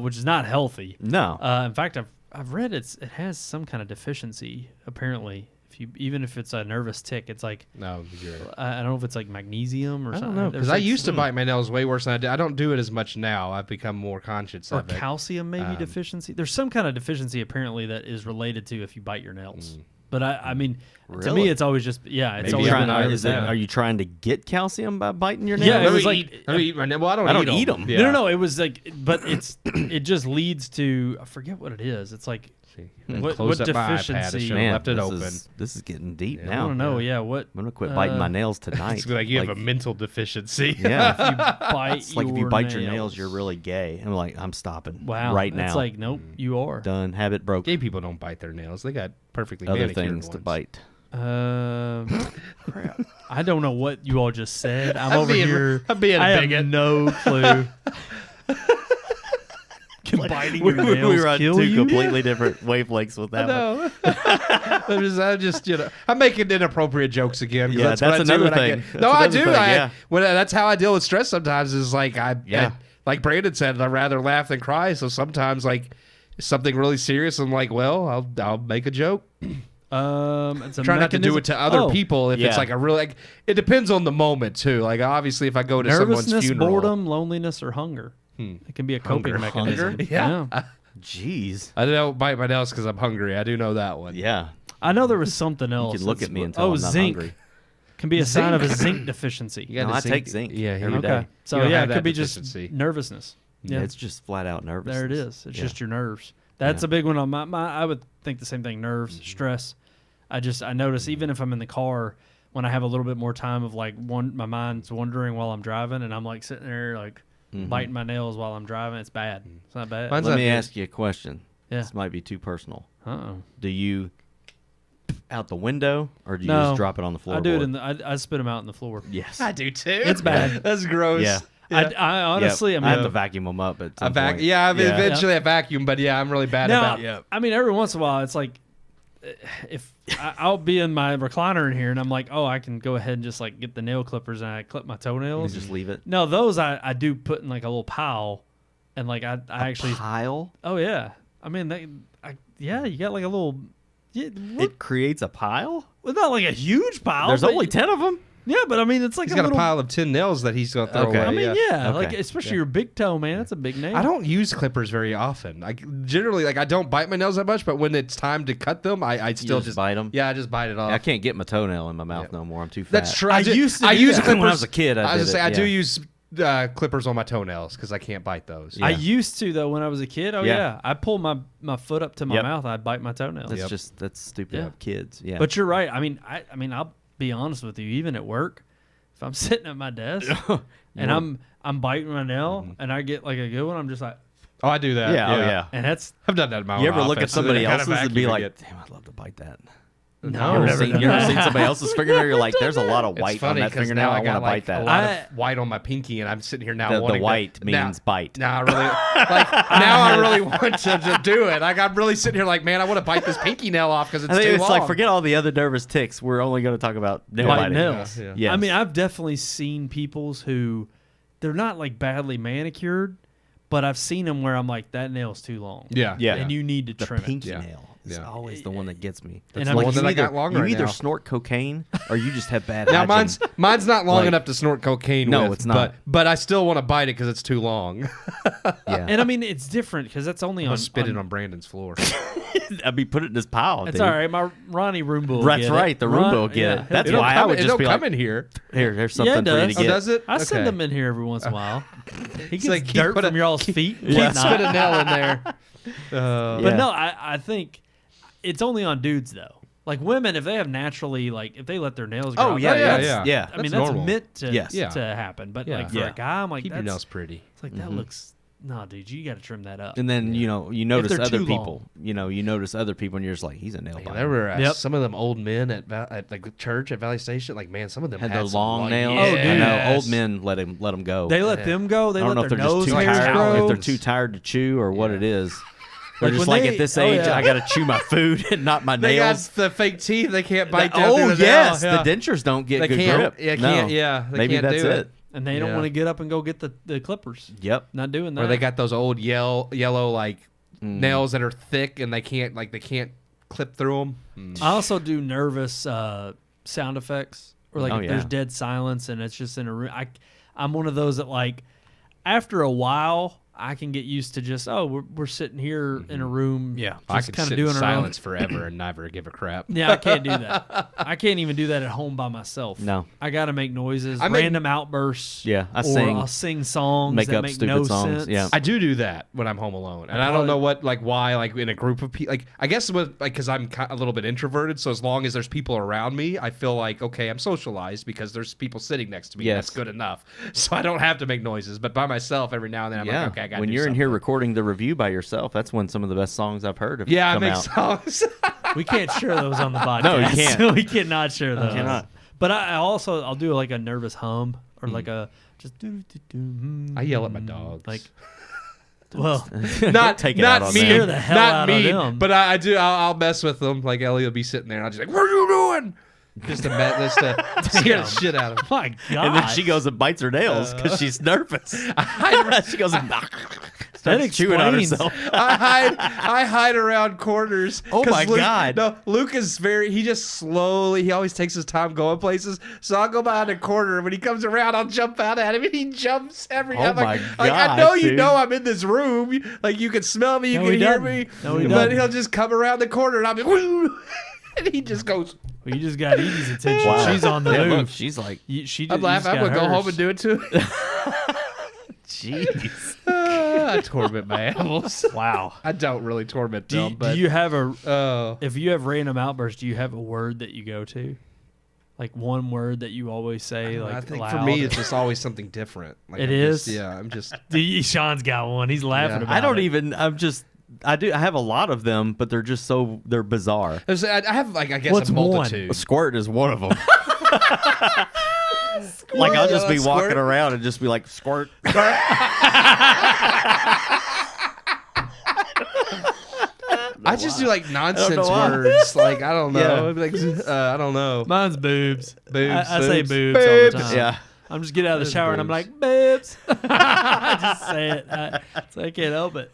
Speaker 2: Which is not healthy.
Speaker 3: No.
Speaker 2: In fact, I've read it has some kind of deficiency apparently. Even if it's a nervous tick, it's like
Speaker 4: No, you're.
Speaker 2: I don't know if it's like magnesium or
Speaker 4: I
Speaker 2: something.
Speaker 4: don't know
Speaker 2: There's
Speaker 4: because I
Speaker 2: like
Speaker 4: used to bite my nails way worse than I did. I don't do it as much now. I've become more conscious
Speaker 2: or
Speaker 4: of it.
Speaker 2: calcium maybe deficiency. There's some kind of deficiency apparently that is related to if you bite your nails. But I mean, to
Speaker 3: Really?
Speaker 2: me, it's always just it's
Speaker 4: Maybe
Speaker 2: always
Speaker 4: I'm
Speaker 2: been
Speaker 4: not-
Speaker 2: nervous.
Speaker 3: Are you trying to get calcium by biting your nails?
Speaker 2: Yeah, it
Speaker 4: Let
Speaker 2: was
Speaker 4: me
Speaker 2: like-
Speaker 4: eat. Let me eat my nail. Well, I
Speaker 3: I don't
Speaker 4: don't
Speaker 3: eat
Speaker 4: eat
Speaker 3: 'em.
Speaker 4: Yeah.
Speaker 2: No, it was like, but it just leads to I forget what it is. It's like what
Speaker 4: Close up my iPad. I
Speaker 2: deficiency?
Speaker 4: should have
Speaker 3: Man,
Speaker 4: left it
Speaker 3: this
Speaker 4: open.
Speaker 3: This is getting deep
Speaker 2: I
Speaker 3: now.
Speaker 2: don't know. Yeah, what
Speaker 3: I'm gonna quit biting my nails tonight.
Speaker 4: It's like you have a mental deficiency.
Speaker 3: Yeah.
Speaker 2: you bite
Speaker 3: It's like if you bite your nails, you're really gay. I'm like, I'm stopping.
Speaker 2: wow
Speaker 3: Right now.
Speaker 2: It's like nope, you are.
Speaker 3: Done. Habit broke.
Speaker 4: Gay people don't bite their nails. They got perfectly
Speaker 3: Other
Speaker 4: manicured
Speaker 3: things to
Speaker 4: ones.
Speaker 3: bite.
Speaker 2: Crap. I don't know what you all just said. I'm over
Speaker 4: being-
Speaker 2: here.
Speaker 4: I'm being a
Speaker 2: I have
Speaker 4: bigot.
Speaker 2: no clue. Can biting your nails
Speaker 3: we were on
Speaker 2: kill
Speaker 3: two
Speaker 2: you?
Speaker 3: completely different wavelengths with that one.
Speaker 4: No. I'm just I'm making inappropriate jokes again. 'cause
Speaker 3: Yeah,
Speaker 4: what
Speaker 3: that's
Speaker 4: I do
Speaker 3: another
Speaker 4: when I
Speaker 3: thing.
Speaker 4: get-
Speaker 3: That's
Speaker 4: no, I
Speaker 3: another
Speaker 4: do.
Speaker 3: thing, yeah.
Speaker 4: That's how I deal with stress sometimes. Is like
Speaker 3: Yeah.
Speaker 4: like Brandon said, I'd rather laugh than cry. So sometimes like something really serious, I'm like, well, I'll make a joke.
Speaker 2: It's a
Speaker 4: Try not to do
Speaker 2: mechanism-
Speaker 4: it to other
Speaker 2: Oh,
Speaker 4: people if it's
Speaker 3: yeah.
Speaker 4: like a real like. It depends on the moment too. Like obviously, if I go to someone's
Speaker 2: Nervousness,
Speaker 4: funeral,
Speaker 2: boredom, loneliness, or hunger. It can be a coping
Speaker 4: Hunger.
Speaker 2: mechanism.
Speaker 4: Hunger? Yeah.
Speaker 3: Jeez.
Speaker 4: I don't bite my nails because I'm hungry. I do know that one.
Speaker 3: Yeah.
Speaker 2: I know there was something else.
Speaker 3: You can look
Speaker 2: that's-
Speaker 3: at me and tell I'm not
Speaker 2: zinc
Speaker 3: hungry.
Speaker 2: can be a sign of a zinc deficiency.
Speaker 4: You got
Speaker 3: No,
Speaker 4: to
Speaker 3: I take zinc
Speaker 4: Yeah,
Speaker 3: every day.
Speaker 2: Okay, so
Speaker 4: You don't
Speaker 2: yeah,
Speaker 4: have
Speaker 2: it
Speaker 4: that
Speaker 2: could be just
Speaker 4: deficiency.
Speaker 2: nervousness. Yeah,
Speaker 3: It's just flat out nervous.
Speaker 2: there it is. It's
Speaker 3: Yeah.
Speaker 2: just your nerves. That's
Speaker 3: Yeah.
Speaker 2: a big one on my. I would think the same thing. Nerves, stress. I notice even if I'm in the car, when I have a little bit more time of like my mind's wandering while I'm driving, and I'm like sitting there like biting my nails while I'm driving. It's bad. It's not bad.
Speaker 3: Let me ask you a question.
Speaker 2: Yeah.
Speaker 3: This might be too personal.
Speaker 2: Uh-oh.
Speaker 3: Do you out the window, or do you
Speaker 2: No,
Speaker 3: just drop it on the floor?
Speaker 2: I do it I spit them out in the floor.
Speaker 3: Yes.
Speaker 4: I do too.
Speaker 2: It's bad.
Speaker 4: That's gross.
Speaker 3: Yeah.
Speaker 2: I honestly,
Speaker 3: I have to vacuum them up at some point.
Speaker 4: Eventually I vacuum, but I'm really bad
Speaker 2: now,
Speaker 4: about.
Speaker 2: I mean, every once in a while, it's like if I'll be in my recliner in here, and I'm like, oh, I can go ahead and just like get the nail clippers and I clip my toenails.
Speaker 3: You just leave it.
Speaker 2: No, those I do put in like a little pile, and like I actually
Speaker 3: pile.
Speaker 2: Oh yeah, I mean you got like a little. Yeah,
Speaker 3: It creates a pile.
Speaker 2: Well, not like a huge pile.
Speaker 3: There's
Speaker 2: but-
Speaker 3: only 10 of them.
Speaker 2: Yeah, but I mean, it's like
Speaker 4: He's
Speaker 2: a
Speaker 4: got
Speaker 2: little
Speaker 4: a pile of 10 nails that he's gonna throw
Speaker 3: Okay.
Speaker 4: away.
Speaker 2: I mean, yeah,
Speaker 3: Okay.
Speaker 2: like especially your big toe, man. That's a big nail.
Speaker 4: I don't use clippers very often. I generally I don't bite my nails that much, but when it's time to cut them, I still
Speaker 3: just bite 'em?
Speaker 4: Yeah, I just bite it off.
Speaker 3: I can't get my toenail in my mouth no more. I'm too fat.
Speaker 4: That's true.
Speaker 2: I used to
Speaker 4: I
Speaker 2: do
Speaker 4: use
Speaker 2: that.
Speaker 4: clippers
Speaker 3: When I was a kid, I
Speaker 4: was
Speaker 3: did
Speaker 4: gonna say
Speaker 3: it,
Speaker 4: I do
Speaker 3: yeah.
Speaker 4: use clippers on my toenails because I can't bite those.
Speaker 3: Yeah.
Speaker 2: I used to though when I was a kid. Oh
Speaker 3: Yeah.
Speaker 2: yeah, I pull my foot up to my
Speaker 3: Yep.
Speaker 2: mouth. I'd bite my toenails.
Speaker 3: That's stupid.
Speaker 2: Yeah.
Speaker 3: Kids. Yeah.
Speaker 2: But you're right. I mean, I'll be honest with you. Even at work, if I'm sitting at my desk and I'm biting my nail and I get like a good one, I'm just like,
Speaker 4: Oh, I do that.
Speaker 3: yeah. Oh yeah.
Speaker 2: and that's
Speaker 4: I've done that in my own
Speaker 3: You ever look at
Speaker 4: office.
Speaker 3: somebody
Speaker 4: I gotta
Speaker 3: else's and be
Speaker 4: vacuum
Speaker 3: like,
Speaker 4: it.
Speaker 3: "Damn, I'd love to bite that."
Speaker 2: no,
Speaker 3: You ever
Speaker 2: never
Speaker 3: seen,
Speaker 2: done
Speaker 3: you ever
Speaker 2: that.
Speaker 3: seen somebody else's fingernail? You're like, "There's a lot of
Speaker 4: It's
Speaker 3: white on
Speaker 4: funny
Speaker 3: that
Speaker 4: 'cause
Speaker 3: fingernail.
Speaker 4: now
Speaker 3: I
Speaker 4: I
Speaker 3: want
Speaker 4: got
Speaker 3: to
Speaker 4: like
Speaker 3: bite
Speaker 4: a
Speaker 3: that."
Speaker 4: lot of white on my pinky, and I'm sitting here now
Speaker 3: The
Speaker 4: wanting
Speaker 3: white
Speaker 4: to, now,
Speaker 3: means bite.
Speaker 4: Now I really now I really want to do it. Like I'm really sitting here like, man, I want to bite this pinky nail off because it's
Speaker 3: I think
Speaker 4: too
Speaker 3: it's
Speaker 4: long.
Speaker 3: like forget all the other nervous ticks. We're only going to talk about nail
Speaker 2: Bite
Speaker 3: biting.
Speaker 2: nails.
Speaker 4: Yeah.
Speaker 3: Yes.
Speaker 2: I mean, I've definitely seen people's who they're not like badly manicured, but I've seen them where I'm like, that nail's too long.
Speaker 4: Yeah,
Speaker 3: Yeah.
Speaker 2: And you need to
Speaker 3: the
Speaker 2: trim
Speaker 3: pinky
Speaker 4: Yeah.
Speaker 3: nail is
Speaker 4: Yeah.
Speaker 3: always the one that gets me.
Speaker 2: And
Speaker 3: That's
Speaker 2: I'm
Speaker 3: like
Speaker 2: like,
Speaker 4: the one that I
Speaker 3: either,
Speaker 4: got longer
Speaker 3: you
Speaker 4: right
Speaker 3: either
Speaker 4: now.
Speaker 3: snort cocaine or you just have bad
Speaker 4: Now
Speaker 3: hygiene.
Speaker 4: mine's not long
Speaker 3: Like-
Speaker 4: enough to snort cocaine
Speaker 3: No,
Speaker 4: with.
Speaker 3: it's not.
Speaker 4: But I still want to bite it because it's too long.
Speaker 3: Yeah.
Speaker 2: And I mean, it's different because that's only
Speaker 4: I'm
Speaker 2: on
Speaker 4: gonna spit it on Brandon's floor.
Speaker 3: I'd be put it in this pile.
Speaker 2: It's
Speaker 3: dude.
Speaker 2: all right. My Ronnie Roomba will
Speaker 3: That's
Speaker 2: get
Speaker 3: right,
Speaker 2: it.
Speaker 3: the Roomba will get it. That's
Speaker 2: he'll
Speaker 3: why
Speaker 2: get
Speaker 3: I would
Speaker 4: it
Speaker 3: just
Speaker 4: don't
Speaker 3: be
Speaker 4: come
Speaker 3: like,
Speaker 4: in here.
Speaker 3: Here's
Speaker 2: Yeah,
Speaker 3: something
Speaker 2: it
Speaker 3: for you to
Speaker 2: does.
Speaker 4: Oh,
Speaker 3: get.
Speaker 4: does it?
Speaker 2: I send
Speaker 4: Okay.
Speaker 2: them in here every once in a while. He gets
Speaker 4: like, keep
Speaker 2: dirt
Speaker 4: put
Speaker 2: from
Speaker 4: a-
Speaker 2: y'all's feet.
Speaker 4: Keep
Speaker 2: whatnot.
Speaker 4: spit a nail in there.
Speaker 2: But
Speaker 3: Yeah.
Speaker 2: no, I think it's only on dudes though. Like women, if they have naturally, like if they let their nails grow.
Speaker 3: Oh,
Speaker 2: out,
Speaker 3: yeah,
Speaker 2: that's-
Speaker 4: yeah.
Speaker 3: yeah.
Speaker 2: I mean,
Speaker 4: That's
Speaker 2: that's
Speaker 4: normal.
Speaker 2: meant to
Speaker 3: Yes.
Speaker 4: Yeah.
Speaker 2: to happen. But
Speaker 4: Yeah.
Speaker 2: like for
Speaker 3: Yeah.
Speaker 2: a guy, I'm like,
Speaker 4: Keep your
Speaker 2: that's
Speaker 4: nails pretty.
Speaker 2: it's like that looks. No, dude, you got to trim that up.
Speaker 3: And then you notice
Speaker 2: they're
Speaker 3: other
Speaker 2: too
Speaker 3: people.
Speaker 2: long.
Speaker 3: You notice other people, and you're just like, he's a nail
Speaker 4: Man,
Speaker 3: biter.
Speaker 4: there were
Speaker 2: Yep.
Speaker 4: some of them old men at like the church at Valley Station. Like, man, some of them
Speaker 3: had
Speaker 4: had
Speaker 3: those
Speaker 4: some
Speaker 3: long nails.
Speaker 2: Oh,
Speaker 3: I know
Speaker 4: Yes.
Speaker 3: old men let them go.
Speaker 2: They let
Speaker 4: Yeah.
Speaker 2: them go. They
Speaker 3: I don't
Speaker 2: let
Speaker 3: know if
Speaker 2: their
Speaker 3: they're just
Speaker 2: nose
Speaker 3: too
Speaker 2: hairs
Speaker 3: tired.
Speaker 2: grow.
Speaker 3: If they're too tired to chew or what it is. They're
Speaker 2: Like
Speaker 3: just
Speaker 2: when
Speaker 3: like
Speaker 2: they-
Speaker 3: at this
Speaker 2: oh,
Speaker 3: age,
Speaker 2: yeah.
Speaker 3: I got to chew my food and not my
Speaker 4: They got
Speaker 3: nails.
Speaker 4: the fake teeth. They can't bite down through
Speaker 3: Oh
Speaker 4: the
Speaker 3: yes,
Speaker 4: nail. Yeah.
Speaker 3: the dentures don't get
Speaker 4: They
Speaker 3: good
Speaker 4: can't.
Speaker 3: grip.
Speaker 4: Yeah,
Speaker 3: No.
Speaker 4: can't. Yeah, they
Speaker 3: Maybe
Speaker 4: can't
Speaker 3: that's
Speaker 4: do
Speaker 3: it.
Speaker 2: and they don't
Speaker 4: Yeah.
Speaker 2: want to get up and go get the clippers.
Speaker 3: Yep.
Speaker 2: Not doing that.
Speaker 4: Or they got those old yellow like nails that are thick and they can't clip through them.
Speaker 2: I also do nervous sound effects, or like
Speaker 3: Oh,
Speaker 2: if there's
Speaker 3: yeah.
Speaker 2: dead silence and it's just in a room. I'm one of those that like after a while I can get used to just we're sitting here in a room.
Speaker 4: Yeah,
Speaker 2: just
Speaker 4: I could
Speaker 2: kind
Speaker 4: sit
Speaker 2: of
Speaker 4: in
Speaker 2: doing our
Speaker 4: silence forever and never give a crap.
Speaker 2: Yeah, I can't do that. I can't even do that at home by myself.
Speaker 3: No.
Speaker 2: I got to make noises,
Speaker 4: I make-
Speaker 2: random outbursts.
Speaker 3: Yeah, I
Speaker 2: or
Speaker 3: sing.
Speaker 2: I'll sing songs
Speaker 3: Make
Speaker 2: that
Speaker 3: up
Speaker 2: make
Speaker 3: stupid
Speaker 2: no
Speaker 3: songs,
Speaker 2: sense.
Speaker 3: yeah.
Speaker 4: I do that when I'm home alone, and I don't know why. Like in a group of people, like I guess because I'm a little bit introverted. So as long as there's people around me, I feel like okay, I'm socialized because there's people sitting next to me.
Speaker 3: Yes.
Speaker 4: That's good enough. So I don't have to make noises. But by myself, every now and then, I'm
Speaker 3: Yeah.
Speaker 4: like, okay, I got.
Speaker 3: When you're in here recording the review by yourself, that's when some of the best songs I've heard have
Speaker 4: yeah, I
Speaker 3: come
Speaker 4: make
Speaker 3: out.
Speaker 4: songs.
Speaker 2: We can't share those on the podcast.
Speaker 3: No, you can't.
Speaker 2: We cannot share those.
Speaker 3: cannot.
Speaker 2: But I'll do like a nervous hum or like a just do.
Speaker 4: I yell at my dogs.
Speaker 2: Like, well,
Speaker 4: not
Speaker 3: Take it out on
Speaker 4: me,
Speaker 3: them.
Speaker 2: Scare the hell
Speaker 4: not
Speaker 2: out of
Speaker 4: me,
Speaker 2: them.
Speaker 4: but I do. I'll mess with them. Like Ellie will be sitting there, and I'll just like, "What are you doing?" Just to scare the shit out of him.
Speaker 2: my God.
Speaker 3: And then she goes and bites her nails because she's nervous. She goes and
Speaker 2: That
Speaker 3: starts chewing on
Speaker 2: explains.
Speaker 3: herself.
Speaker 4: I hide around corners.
Speaker 3: Oh
Speaker 4: 'cause
Speaker 3: my God.
Speaker 4: No, Luke is he always takes his time going places. So I'll go behind a corner, and when he comes around, I'll jump out at him, and he jumps every time.
Speaker 3: my
Speaker 4: I
Speaker 3: gosh,
Speaker 4: know you
Speaker 3: dude.
Speaker 4: know I'm in this room. Like you can smell me, you
Speaker 2: No,
Speaker 4: can
Speaker 2: he
Speaker 4: hear
Speaker 2: doesn't.
Speaker 4: me.
Speaker 2: No, he
Speaker 4: but
Speaker 2: doesn't.
Speaker 4: he'll just come around the corner, and I'll be woo, and he just goes.
Speaker 2: Well, you just got Edie's attention.
Speaker 3: Wow.
Speaker 2: She's on the
Speaker 3: Yeah,
Speaker 2: move.
Speaker 3: look, she's like,
Speaker 2: She
Speaker 4: I'm laughing. I'm gonna go home and do it too.
Speaker 3: jeez.
Speaker 4: I torment my animals.
Speaker 2: Wow.
Speaker 4: I don't really torment
Speaker 2: Do
Speaker 4: them,
Speaker 2: you,
Speaker 4: but
Speaker 2: do you have a?
Speaker 4: oh.
Speaker 2: If you have random outbursts, do you have a word that you go to? Like one word that you always say, like
Speaker 4: I think
Speaker 2: loud?
Speaker 4: for me, it's just always something different. Like
Speaker 2: It
Speaker 4: I'm
Speaker 2: is?
Speaker 4: just- yeah, I'm just.
Speaker 2: Sean's got one. He's laughing
Speaker 4: Yeah.
Speaker 2: about
Speaker 3: I don't
Speaker 2: it.
Speaker 3: even. I have a lot of them, but they're just they're bizarre.
Speaker 4: I have like I guess
Speaker 2: What's
Speaker 4: a
Speaker 2: one?
Speaker 4: multitude.
Speaker 3: A squirt is one of them. Like I'll just be
Speaker 4: Yeah,
Speaker 3: walking
Speaker 4: squirt.
Speaker 3: around and just be like squirt.
Speaker 4: I just do like nonsense
Speaker 3: why.
Speaker 4: words. Like I don't know.
Speaker 3: Yeah.
Speaker 4: I'd be like I don't know.
Speaker 2: Mine's boobs.
Speaker 4: Boobs,
Speaker 2: I say
Speaker 4: boobs,
Speaker 2: boobs all the
Speaker 4: boobs.
Speaker 2: time.
Speaker 3: Yeah.
Speaker 2: I'm just getting out of the
Speaker 4: Those
Speaker 2: shower and I'm
Speaker 4: boobs.
Speaker 2: like, boobs. I just say it. I can't help it.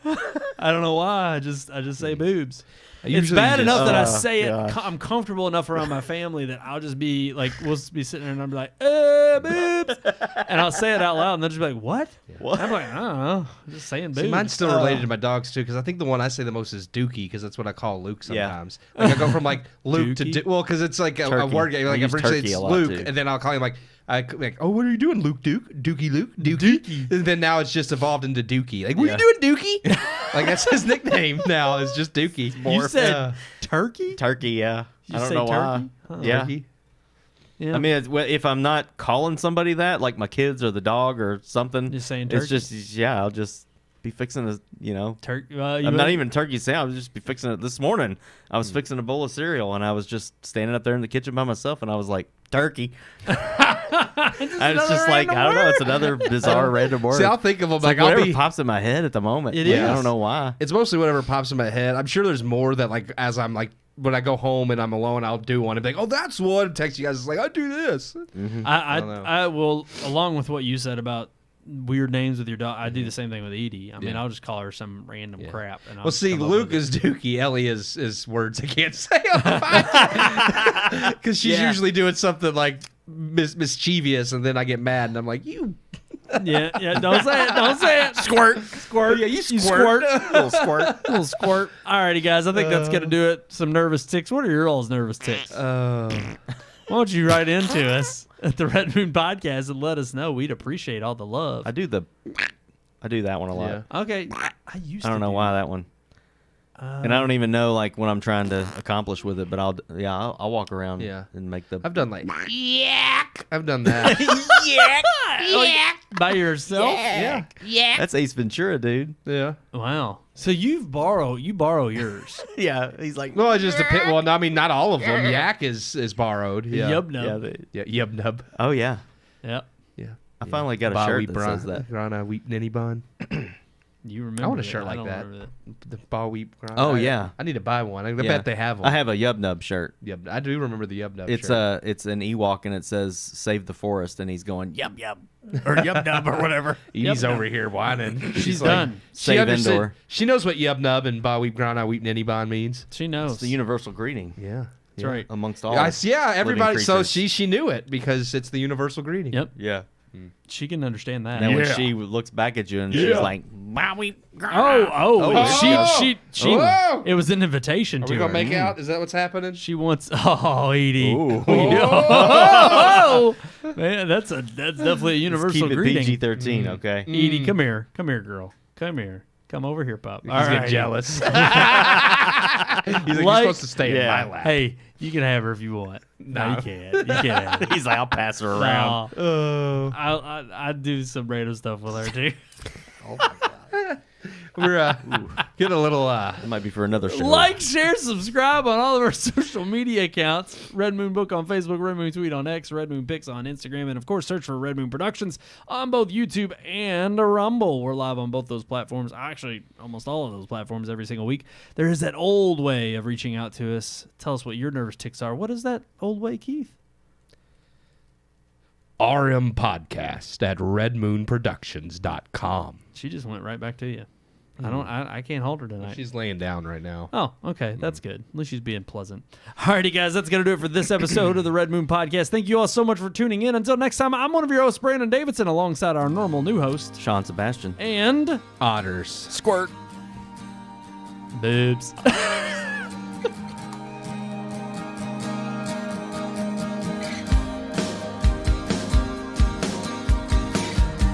Speaker 2: I don't know why. I just say boobs. It's
Speaker 4: usually
Speaker 2: bad
Speaker 4: just-
Speaker 2: enough that I
Speaker 3: Oh,
Speaker 2: say it.
Speaker 3: gosh.
Speaker 2: I'm comfortable enough around my family that I'll just be like, we'll be sitting there and I'll be like, boobs. And I'll say it out loud and they'll just be like, what?
Speaker 3: What?
Speaker 2: I'm like, I don't know. I'm just saying boobs.
Speaker 4: See, mine's still related to my dogs too, because I think the one I say the most is Dookie, because that's what I call Luke sometimes. Like I go from like Luke to
Speaker 2: Dookie?
Speaker 4: well, because it's like a
Speaker 3: Turkey.
Speaker 4: word game. Like
Speaker 3: We use
Speaker 4: eventually
Speaker 3: turkey
Speaker 4: it's
Speaker 3: a lot,
Speaker 4: Luke,
Speaker 3: too.
Speaker 4: and then I'll call him like oh, what are you doing, Luke? Dookie Luke, Dookie. And then now it's just evolved into Dookie. Like, what are you doing, Dookie? Like that's his nickname now. Is just Dookie.
Speaker 2: You said
Speaker 4: Yeah.
Speaker 2: turkey?
Speaker 3: Turkey, yeah.
Speaker 2: You
Speaker 3: I don't
Speaker 2: say
Speaker 3: know why.
Speaker 2: turkey? Huh.
Speaker 3: Yeah.
Speaker 4: Turkey.
Speaker 2: Yeah.
Speaker 3: I mean, if I'm not calling somebody that, like my kids or the dog or something,
Speaker 2: Just saying
Speaker 3: it's
Speaker 2: turkey?
Speaker 3: just I'll just be fixing a,
Speaker 2: Turkey.
Speaker 3: I'm not even turkey sandwich. I was just be fixing it this morning. I was fixing a bowl of cereal and I was just standing up there in the kitchen by myself and I was like, turkey. And it's just like, I don't know. It's another bizarre random word.
Speaker 4: See, I'll think of them
Speaker 3: It's
Speaker 4: like
Speaker 3: like
Speaker 4: I'll
Speaker 3: whatever
Speaker 4: be.
Speaker 3: pops in my head at the moment.
Speaker 2: It
Speaker 3: I
Speaker 2: is.
Speaker 3: don't know why.
Speaker 4: It's mostly whatever pops in my head. I'm sure there's more that like as I'm like when I go home and I'm alone, I'll do one and be like, oh, that's one. Text you guys, it's like I do this.
Speaker 2: I
Speaker 4: don't know.
Speaker 2: I will, along with what you said about weird names with your dog, I do the same thing with Edie. I mean,
Speaker 4: Yeah.
Speaker 2: I'll just call her some random crap. And I'll
Speaker 4: Well,
Speaker 2: just
Speaker 4: see,
Speaker 2: come up
Speaker 4: Luke
Speaker 2: with it.
Speaker 4: is Dookie. Ellie is words I can't say on the podcast because she's
Speaker 3: Yeah.
Speaker 4: usually doing something like mischievous, and then I get mad and I'm like, you.
Speaker 2: yeah. Don't say it. Don't say it. Squirt.
Speaker 4: Yeah, you
Speaker 2: squirt.
Speaker 3: Little squirt.
Speaker 2: Little squirt. Alrighty, guys. I think that's gonna do it. Some nervous ticks. What are your all's nervous ticks? Why don't you write into us at the Red Moon Podcast and let us know? We'd appreciate all the love.
Speaker 3: I do that one a lot.
Speaker 4: Yeah.
Speaker 2: Okay. I used.
Speaker 3: I don't
Speaker 2: to
Speaker 3: know
Speaker 2: do
Speaker 3: why that one. And I don't even know like what I'm trying to accomplish with it, but I'll walk around
Speaker 4: Yeah.
Speaker 3: and make the
Speaker 4: I've done like yak. I've done that.
Speaker 2: by yourself.
Speaker 4: yeah.
Speaker 3: That's Ace Ventura, dude.
Speaker 4: Yeah.
Speaker 2: Wow. So you borrow yours.
Speaker 3: Yeah, he's like
Speaker 4: Well, it just depends. Well, no, I mean, not all of them. Yak is borrowed. Yeah.
Speaker 2: Yub
Speaker 3: yeah,
Speaker 2: nub.
Speaker 4: Yeah. Yub nub.
Speaker 3: oh yeah.
Speaker 2: Yep.
Speaker 4: Yeah.
Speaker 3: I finally got a
Speaker 4: Ba
Speaker 3: shirt
Speaker 4: wheat
Speaker 3: that
Speaker 4: bra-
Speaker 3: says that.
Speaker 4: Grana wheat ninny bun.
Speaker 2: You remember?
Speaker 4: I want a
Speaker 2: that.
Speaker 4: shirt like
Speaker 2: don't
Speaker 4: that.
Speaker 2: remember
Speaker 4: The ba wheat. Grana.
Speaker 3: Oh, yeah.
Speaker 4: I need to buy one. I
Speaker 3: Yeah.
Speaker 4: bet they have one.
Speaker 3: I have a Yub Nub shirt.
Speaker 4: Yub. I do remember the Yub nub.
Speaker 3: It's
Speaker 4: shirt.
Speaker 3: it's an Ewok and it says "Save the Forest" and he's going yub yub or yub nub or whatever.
Speaker 4: Edie's
Speaker 2: Yub
Speaker 4: over here whining.
Speaker 2: She's
Speaker 4: like-
Speaker 2: done.
Speaker 4: She
Speaker 3: Save
Speaker 4: understood-
Speaker 3: indoor.
Speaker 4: She knows what Yub Nub and Ba Weep Grana Weep Ninny Bon means.
Speaker 2: She knows.
Speaker 3: It's the universal greeting
Speaker 4: Yeah.
Speaker 2: That's right.
Speaker 3: amongst all.
Speaker 4: Yeah, everybody.
Speaker 3: living
Speaker 4: So
Speaker 3: creatures.
Speaker 4: she knew it because it's the universal greeting.
Speaker 2: Yep.
Speaker 3: Yeah.
Speaker 2: She can understand that.
Speaker 3: And then
Speaker 4: Yeah.
Speaker 3: when she looks back at you and she's like, "Wowie."
Speaker 2: She.
Speaker 4: Whoa!
Speaker 2: It was an invitation
Speaker 4: Are
Speaker 2: to
Speaker 4: we gonna
Speaker 2: her.
Speaker 4: make out? Is that what's happening?
Speaker 2: She wants. Oh, Edie.
Speaker 3: Ooh.
Speaker 2: Oh, man, that's definitely a universal
Speaker 3: Keep it
Speaker 2: greeting.
Speaker 3: PG-13, okay?
Speaker 2: Edie, come here, girl, come here, come over here, pup.
Speaker 4: He's
Speaker 2: All
Speaker 4: getting
Speaker 2: right.
Speaker 4: jealous. He's like, you're supposed to stay in my lap.
Speaker 2: Hey, you can have her if you want. No, you can't. You can't. Have her.
Speaker 3: He's like, "I'll pass her around."
Speaker 2: No. I do some random stuff with her too.
Speaker 4: We're getting a little.
Speaker 3: That might be for another show.
Speaker 2: Like, share, subscribe on all of our social media accounts. Red Moon Book on Facebook, Red Moon Tweet on X, Red Moon Pics on Instagram, and of course, search for Red Moon Productions on both YouTube and Rumble. We're live on both those platforms. Actually, almost all of those platforms every single week. There is that old way of reaching out to us. Tell us what your nervous ticks are. What is that old way, Keith?
Speaker 4: RMPodcast at redmoonproductions.com.
Speaker 2: She just went right back to you. I can't hold her tonight.
Speaker 4: She's laying down right now.
Speaker 2: Oh, okay. That's good. At least she's being pleasant. Alrighty, guys. That's going to do it for this episode of the Red Moon Podcast. Thank you all so much for tuning in. Until next time, I'm one of your hosts, Brandon Davidson, alongside our normal new host,
Speaker 3: Sean Sebastian.
Speaker 2: and
Speaker 4: Otters.
Speaker 3: Squirt.
Speaker 2: Boobs.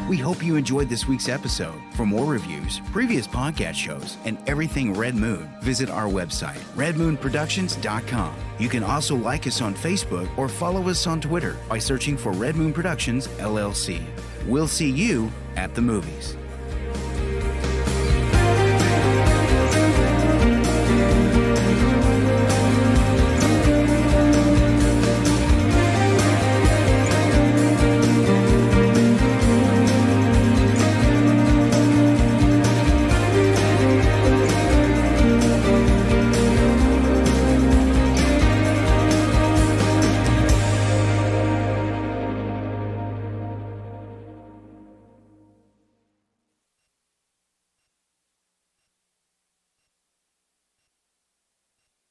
Speaker 5: We
Speaker 1: We hope you enjoyed this week's episode. For more reviews, previous podcast shows, and everything Red Moon, visit our website, redmoonproductions.com. You can also like us on Facebook or follow us on Twitter by searching for Red Moon Productions, LLC. We'll see you at the movies.